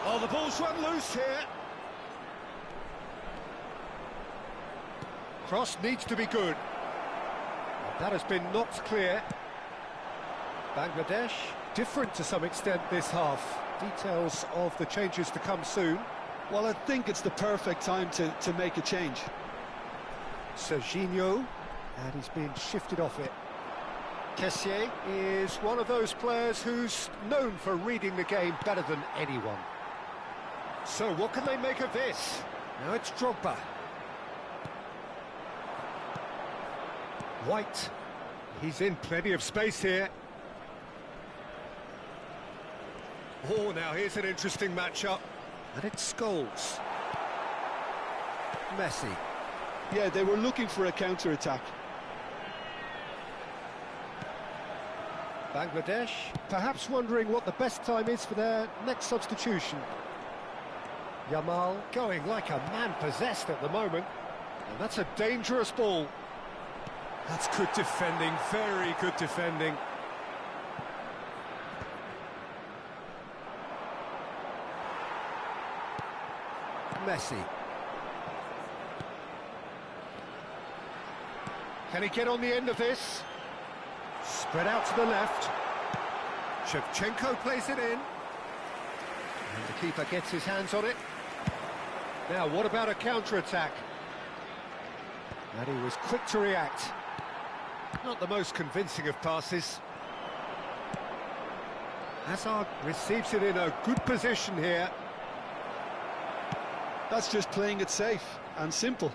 Oh, the ball's run loose here. Cross needs to be good. That has been knocked clear. Bangladesh, different to some extent this half. Details of the changes to come soon. Well, I think it's the perfect time to make a change. Serginho, and he's being shifted off it. Kessié is one of those players who's known for reading the game better than anyone. So what can they make of this? Now it's Drogba. White, he's in plenty of space here. Oh, now here's an interesting matchup. And it's Scholes. Messi. Yeah, they were looking for a counter-attack. Bangladesh, perhaps wondering what the best time is for their next substitution. Yamal going like a man possessed at the moment. And that's a dangerous ball. That's good defending, very good defending. Messi. Can he get on the end of this? Spread out to the left. Shevchenko plays it in. And the keeper gets his hands on it. Now, what about a counter-attack? And he was quick to react. Not the most convincing of passes. Hazard receives it in a good position here. That's just playing it safe and simple.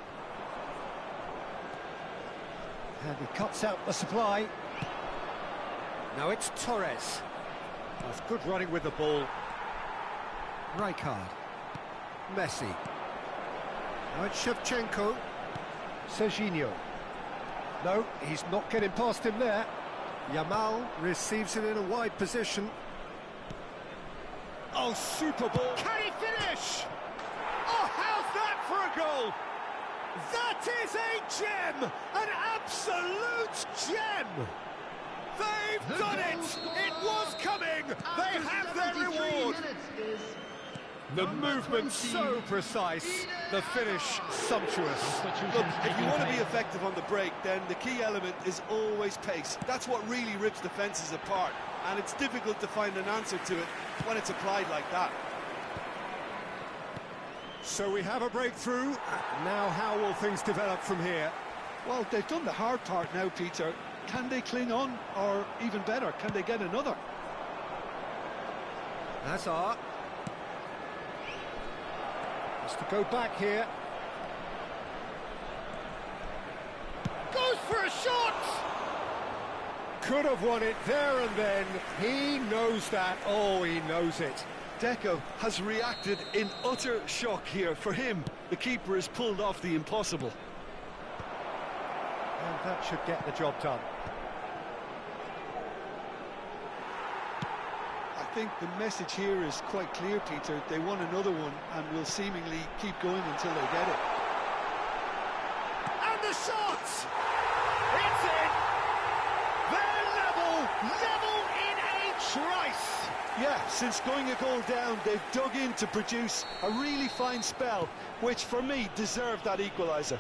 And he cuts out the supply. Now it's Torres. That's good running with the ball. Rijkaard. Messi. Now it's Shevchenko. Serginho. No, he's not getting past him there. Yamal receives it in a wide position. Oh, super ball. Can he finish? Oh, how's that for a goal? That is a gem! An absolute gem! They've done it! It was coming! They have their reward! The movement so precise, the finish sumptuous. Look, if you want to be effective on the break, then the key element is always pace. That's what really rips defences apart, and it's difficult to find an answer to it when it's applied like that. So we have a breakthrough. Now how will things develop from here? Well, they've done the hard part now, Peter. Can they cling on, or even better, can they get another? Hazard. Has to go back here. Goes for a shot! Could have won it there and then. He knows that. Oh, he knows it. Deco has reacted in utter shock here. For him, the keeper has pulled off the impossible. And that should get the job done. I think the message here is quite clear, Peter. They want another one and will seemingly keep going until they get it. And the shot! It's in! They're level in a trice! Yeah, since going a goal down, they've dug in to produce a really fine spell, which for me deserved that equaliser.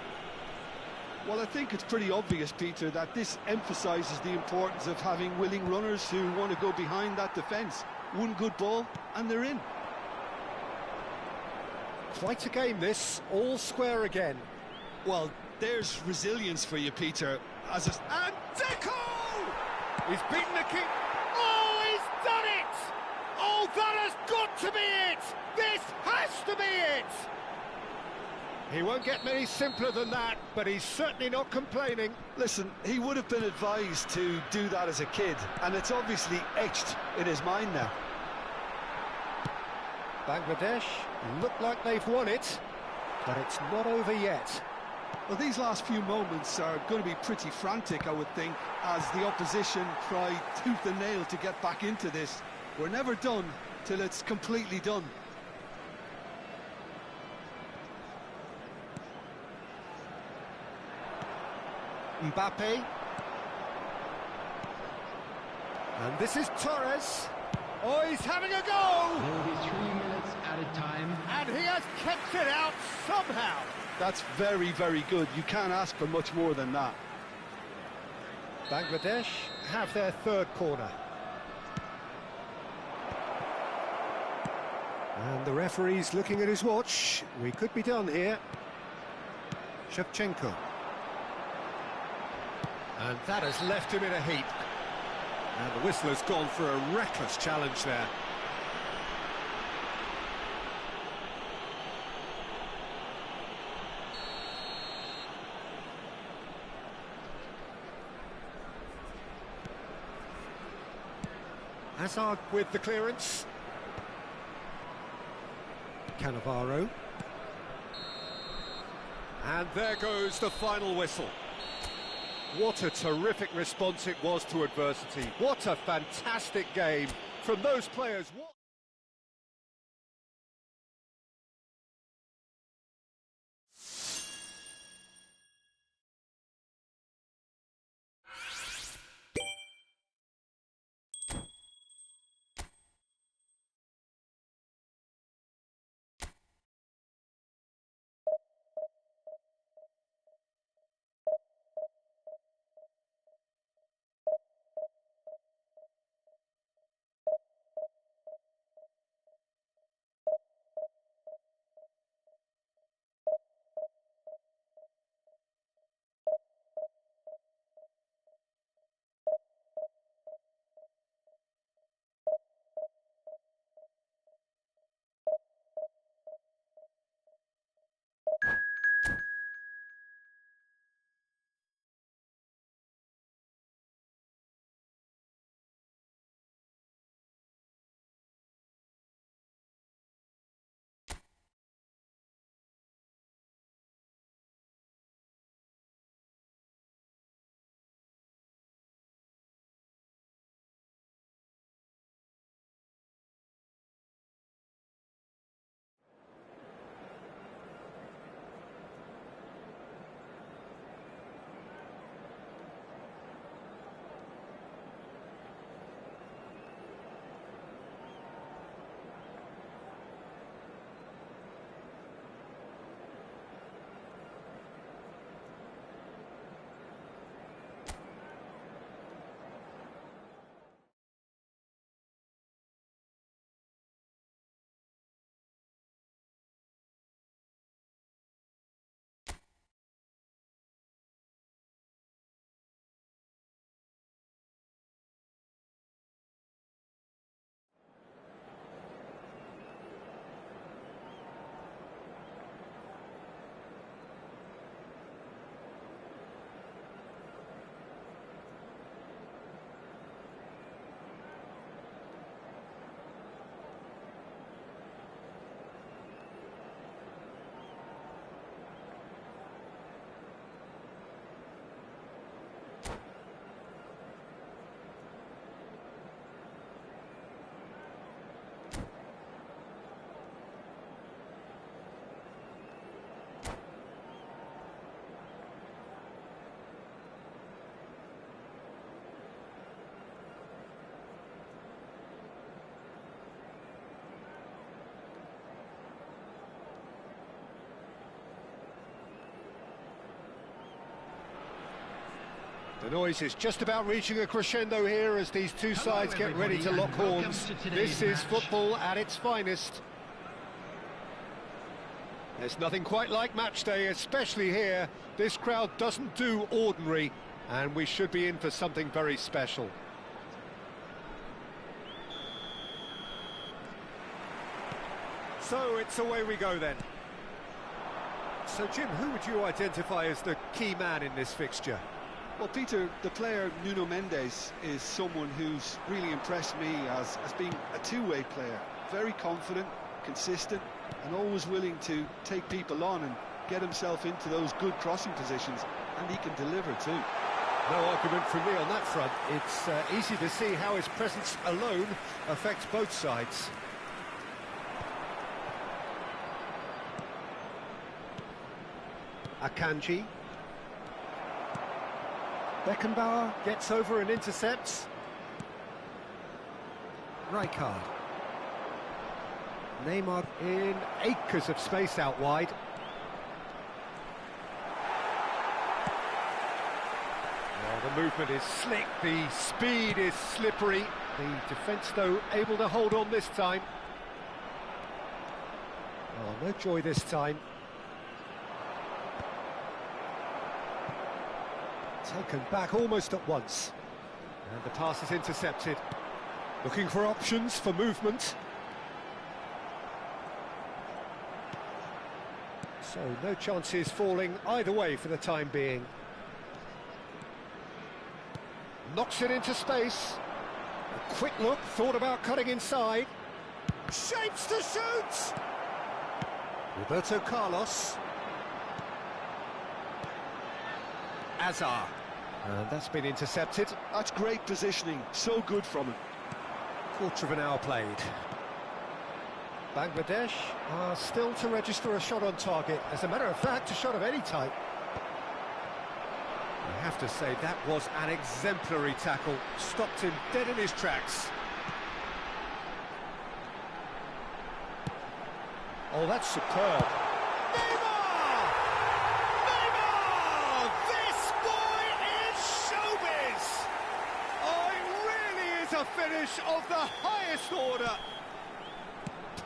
Well, I think it's pretty obvious, Peter, that this emphasises the importance of having willing runners who want to go behind that defence. One good ball, and they're in. Quite a game, this. All square again. Well, there's resilience for you, Peter. And Deco! He's beaten the keeper. Oh, he's done it! Oh, that has got to be it! This has to be it! He won't get many simpler than that, but he's certainly not complaining. Listen, he would have been advised to do that as a kid, and it's obviously etched in his mind now. Bangladesh look like they've won it, but it's not over yet. Well, these last few moments are going to be pretty frantic, I would think, as the opposition try tooth and nail to get back into this. We're never done till it's completely done. Mbappe. And this is Torres. Oh, he's having a go! There will be 3 minutes added time. And he has kept it out somehow. That's very, very good. You can't ask for much more than that. Bangladesh have their third corner. And the referee's looking at his watch. We could be done here. Shevchenko. And that has left him in a heap. And the whistler's gone for a reckless challenge there. Hazard with the clearance. Cannavaro. And there goes the final whistle. What a terrific response it was to adversity. What a fantastic game from those players. The noise is just about reaching a crescendo here as these two sides get ready to lock horns. This is football at its finest. There's nothing quite like match day, especially here. This crowd doesn't do ordinary, and we should be in for something very special. So it's away we go then. So Jim, who would you identify as the key man in this fixture? Well, Peter, the player Nuno Mendes is someone who's really impressed me as being a two-way player. Very confident, consistent, and always willing to take people on and get himself into those good crossing positions, and he can deliver too. No argument from me on that front. It's easy to see how his presence alone affects both sides. Akanji. Beckenbauer gets over and intercepts. Rijkaard. Neymar in acres of space out wide. Well, the movement is slick, the speed is slippery. The defence, though, able to hold on this time. Oh, no joy this time. Taken back almost at once. And the pass is intercepted. Looking for options for movement. So no chances falling either way for the time being. Knocks it into space. A quick look, thought about cutting inside. Shapes to shoot! Roberto Carlos. Azar. And that's been intercepted. That's great positioning, so good from him. Quarter of an hour played. Bangladesh are still to register a shot on target. As a matter of fact, a shot of any type. I have to say, that was an exemplary tackle. Stopped him dead in his tracks. Oh, that's superb. Neymar! Neymar! This boy is showbiz! Oh, it really is a finish of the highest order.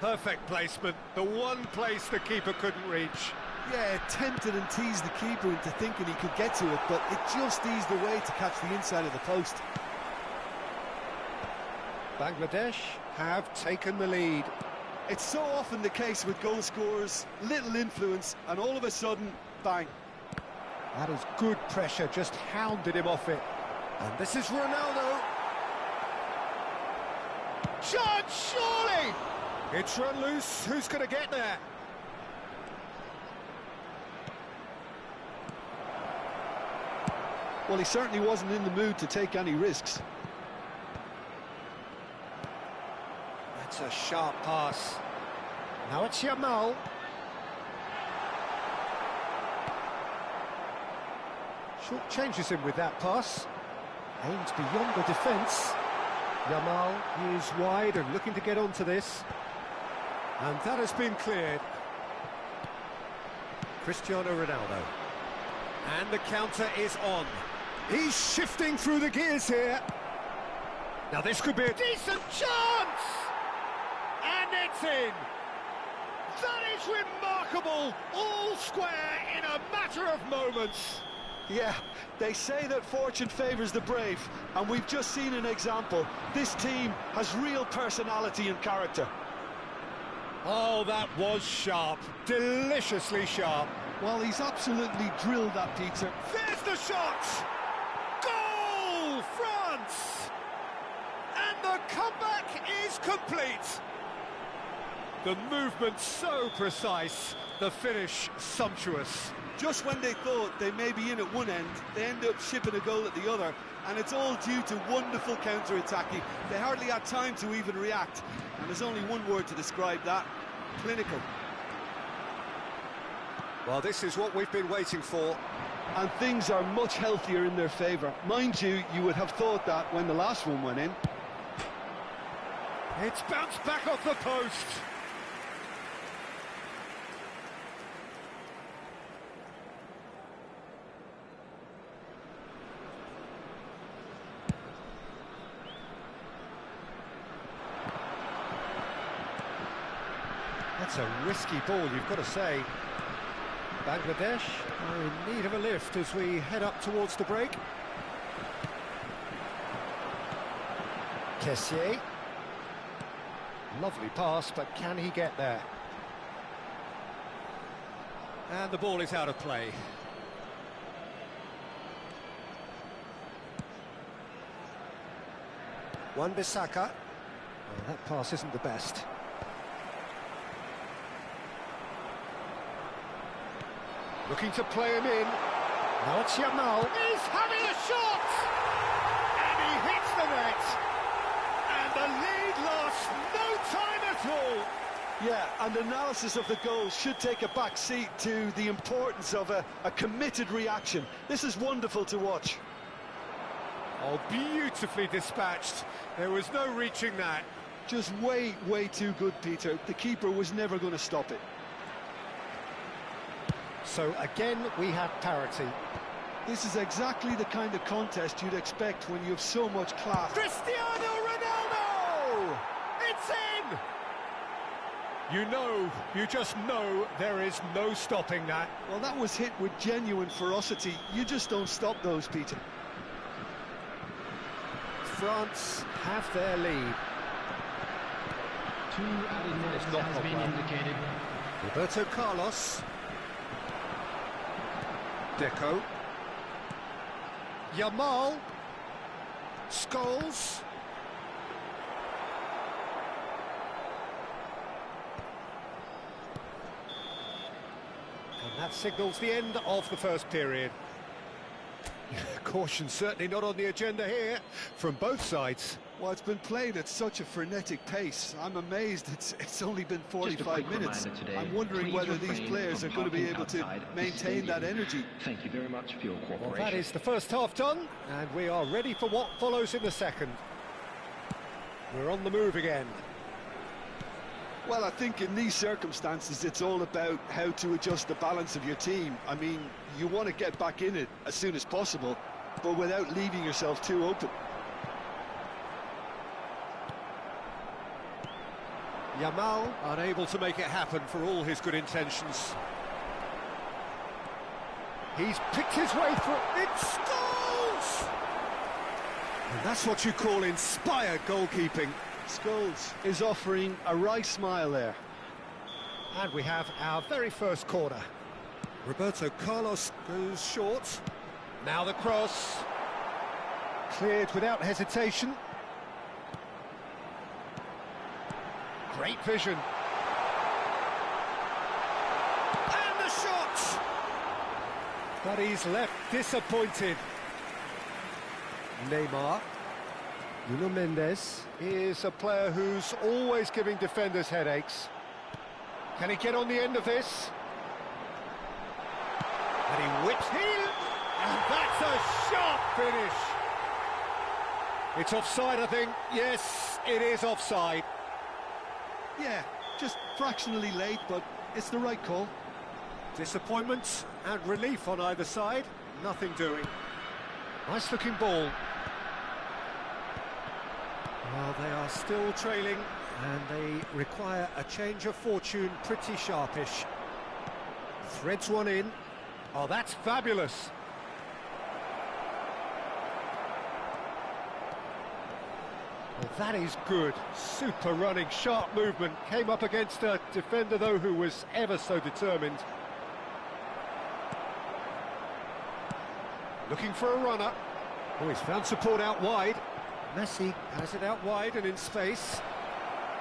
Perfect placement, the one place the keeper couldn't reach. Yeah, tempted and teased the keeper into thinking he could get to it, but it just eased away to catch the inside of the post. Bangladesh have taken the lead. It's so often the case with goal scorers, little influence, and all of a sudden, bang. That is good pressure, just hounded him off it. And this is Ronaldo. Chance, surely! It's run loose, who's going to get there? Well, he certainly wasn't in the mood to take any risks. That's a sharp pass. Now it's Yamal. Short changes him with that pass. Aims beyond the defence. Yamal is wide and looking to get onto this. And that has been cleared. Cristiano Ronaldo. And the counter is on. He's shifting through the gears here. Now this could be a decent chance! And it's in! That is remarkable! All square in a matter of moments. Yeah, they say that fortune favours the brave, and we've just seen an example. This team has real personality and character. Oh, that was sharp. Deliciously sharp. Well, he's absolutely drilled that, Peter. There's the shot! Goal, France! And the comeback is complete. The movement so precise, the finish sumptuous. Just when they thought they may be in at one end, they end up shipping a goal at the other, and it's all due to wonderful counter-attacking. They hardly had time to even react, and there's only one word to describe that: clinical. Well, this is what we've been waiting for. And things are much healthier in their favour. Mind you, you would have thought that when the last one went in. It's bounced back off the post. It's a risky ball, you've got to say. Bangladesh are in need of a lift as we head up towards the break. Kessié. Lovely pass, but can he get there? And the ball is out of play. Wan-Bissaka. Oh, that pass isn't the best. Looking to play him in. Now it's Yamal. He's having a shot! And he hits the net! And the lead lost no time at all! Yeah, and analysis of the goal should take a back seat to the importance of a committed reaction. This is wonderful to watch. Oh, beautifully dispatched. There was no reaching that. Just way too good, Peter. The keeper was never going to stop it. So again, we have parity. This is exactly the kind of contest you'd expect when you have so much class. Cristiano Ronaldo! It's in! You just know there is no stopping that. Well, that was hit with genuine ferocity. You just don't stop those, Peter. France have their lead. 2 added minutes has been indicated. Roberto Carlos. Deco. Yamal. Scholes. And that signals the end of the first period. Caution certainly not on the agenda here from both sides. Well, it's been played at such a frenetic pace. I'm amazed it's only been 45 minutes. I'm wondering whether these players are going to be able to maintain that energy. Thank you very much for your cooperation. Well, that is the first half done, and we are ready for what follows in the second. We're on the move again. Well, I think in these circumstances, it's all about how to adjust the balance of your team. I mean, you want to get back in it as soon as possible, but without leaving yourself too open. Yamal unable to make it happen for all his good intentions. He's picked his way through. It's goals! And that's what you call inspired goalkeeping. Scholes is offering a wry smile there. And we have our very first corner. Roberto Carlos goes short. Now the cross. Cleared without hesitation. Great vision. And the shot! But he's left disappointed. Neymar. Nuno Mendes is a player who's always giving defenders headaches. Can he get on the end of this? And he whips in, and that's a sharp finish. It's offside, I think. Yes, it is offside. Yeah, just fractionally late, but it's the right call. Disappointment and relief on either side. Nothing doing. Nice looking ball. Well, they are still trailing, and they require a change of fortune pretty sharpish. Threads one in. Oh, that's fabulous. Well, that is good. Super running, sharp movement. Came up against a defender, though, who was ever so determined. Looking for a runner. Oh, he's found support out wide. Messi has it out wide and in space.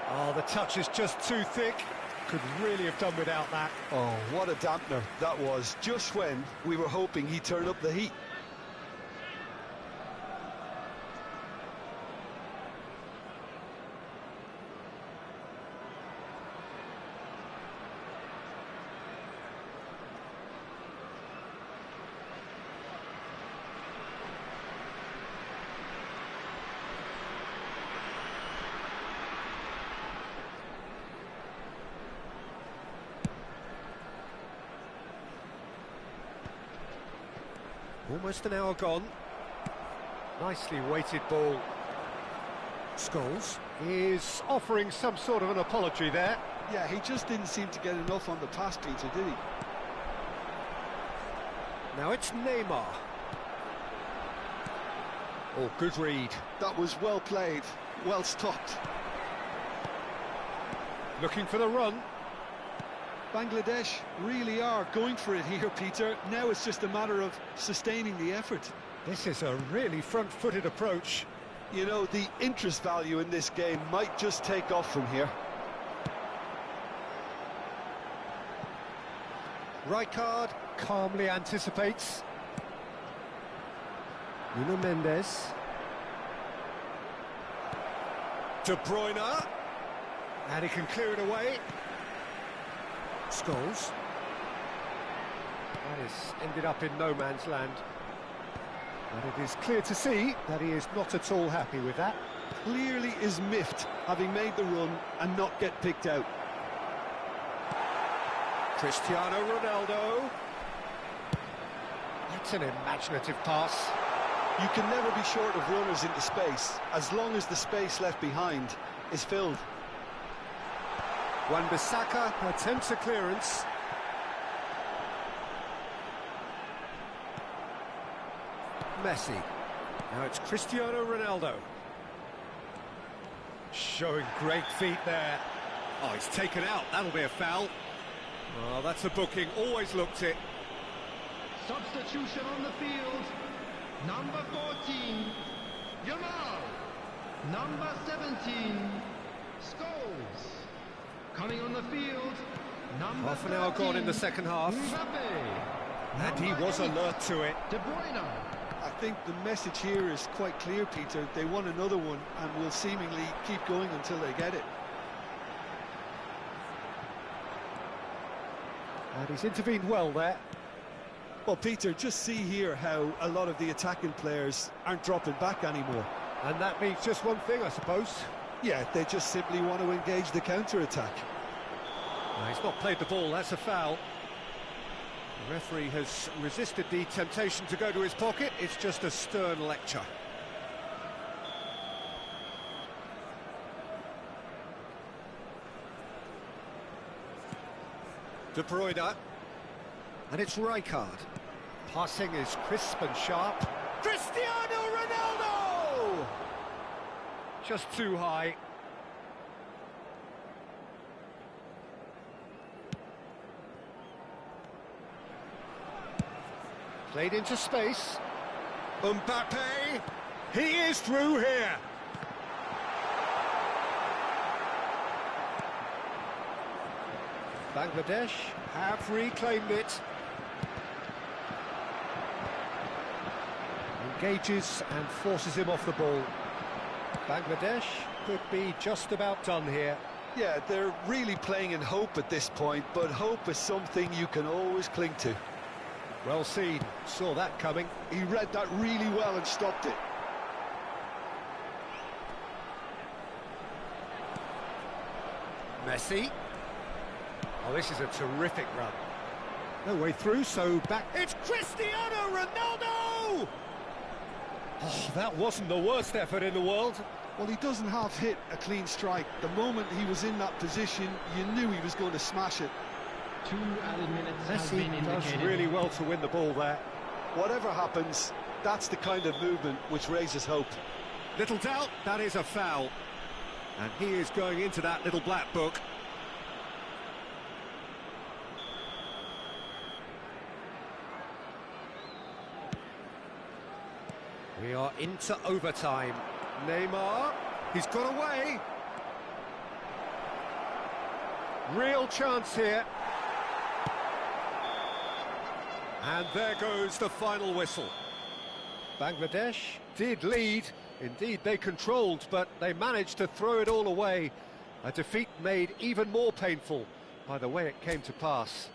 Oh, the touch is just too thick. Could really have done without that. Oh, what a dampener that was, just when we were hoping he'd turn up the heat. Almost an hour gone. Nicely weighted ball. Scholes is offering some sort of an apology there. Yeah, he just didn't seem to get enough on the pass, Peter, did he? Now it's Neymar. Oh, good read. That was well played, well stopped. Looking for the run. Bangladesh really are going for it here, Peter. Now it's just a matter of sustaining the effort. This is a really front-footed approach. You know, the interest value in this game might just take off from here. Rijkaard calmly anticipates. Nuno Mendes. De Bruyne. And he can clear it away. Scholes. That has ended up in no man's land. And it is clear to see that he is not at all happy with that. Clearly is miffed, having made the run and not get picked out. Cristiano Ronaldo. That's an imaginative pass. You can never be short of runners into space, as long as the space left behind is filled. Wan-Bissaka attempts a clearance. Messi. Now it's Cristiano Ronaldo. Showing great feet there. Oh, he's taken out. That'll be a foul. Oh, that's a booking. Always looked it. Substitution on the field. Number 14, Yamal. Number 17, Scholes. Coming on the field, number Half an hour gone in the second half. Mbappe. And he was alert to it. De Bruyne. I think the message here is quite clear, Peter. They want another one and will seemingly keep going until they get it. And he's intervened well there. Well, Peter, just see here how a lot of the attacking players aren't dropping back anymore. And that means just one thing, I suppose. Yeah, they just simply want to engage the counter-attack. No, he's not played the ball, that's a foul. The referee has resisted the temptation to go to his pocket. It's just a stern lecture. De Bruyne. And it's Rijkaard. Passing is crisp and sharp. Cristiano Ronaldo! Just too high. Played into space. Mbappe. He is through here. Bangladesh have reclaimed it. Engages and forces him off the ball. Bangladesh could be just about done here. Yeah, they're really playing in hope at this point, but hope is something you can always cling to. Well seen, saw that coming. He read that really well and stopped it. Messi. Oh, this is a terrific run. No way through, so back... It's Cristiano Ronaldo! Oh, that wasn't the worst effort in the world. Well, he doesn't half hit a clean strike. The moment he was in that position, you knew he was going to smash it. 2 added minutes has been Messi indicated. does really well to win the ball there. Whatever happens, that's the kind of movement which raises hope. Little doubt, that is a foul. And he is going into that little black book. We are into overtime. Neymar, he's got away. Real chance here. And there goes the final whistle. Bangladesh did lead. Indeed, they controlled, but they managed to throw it all away. A defeat made even more painful by the way it came to pass.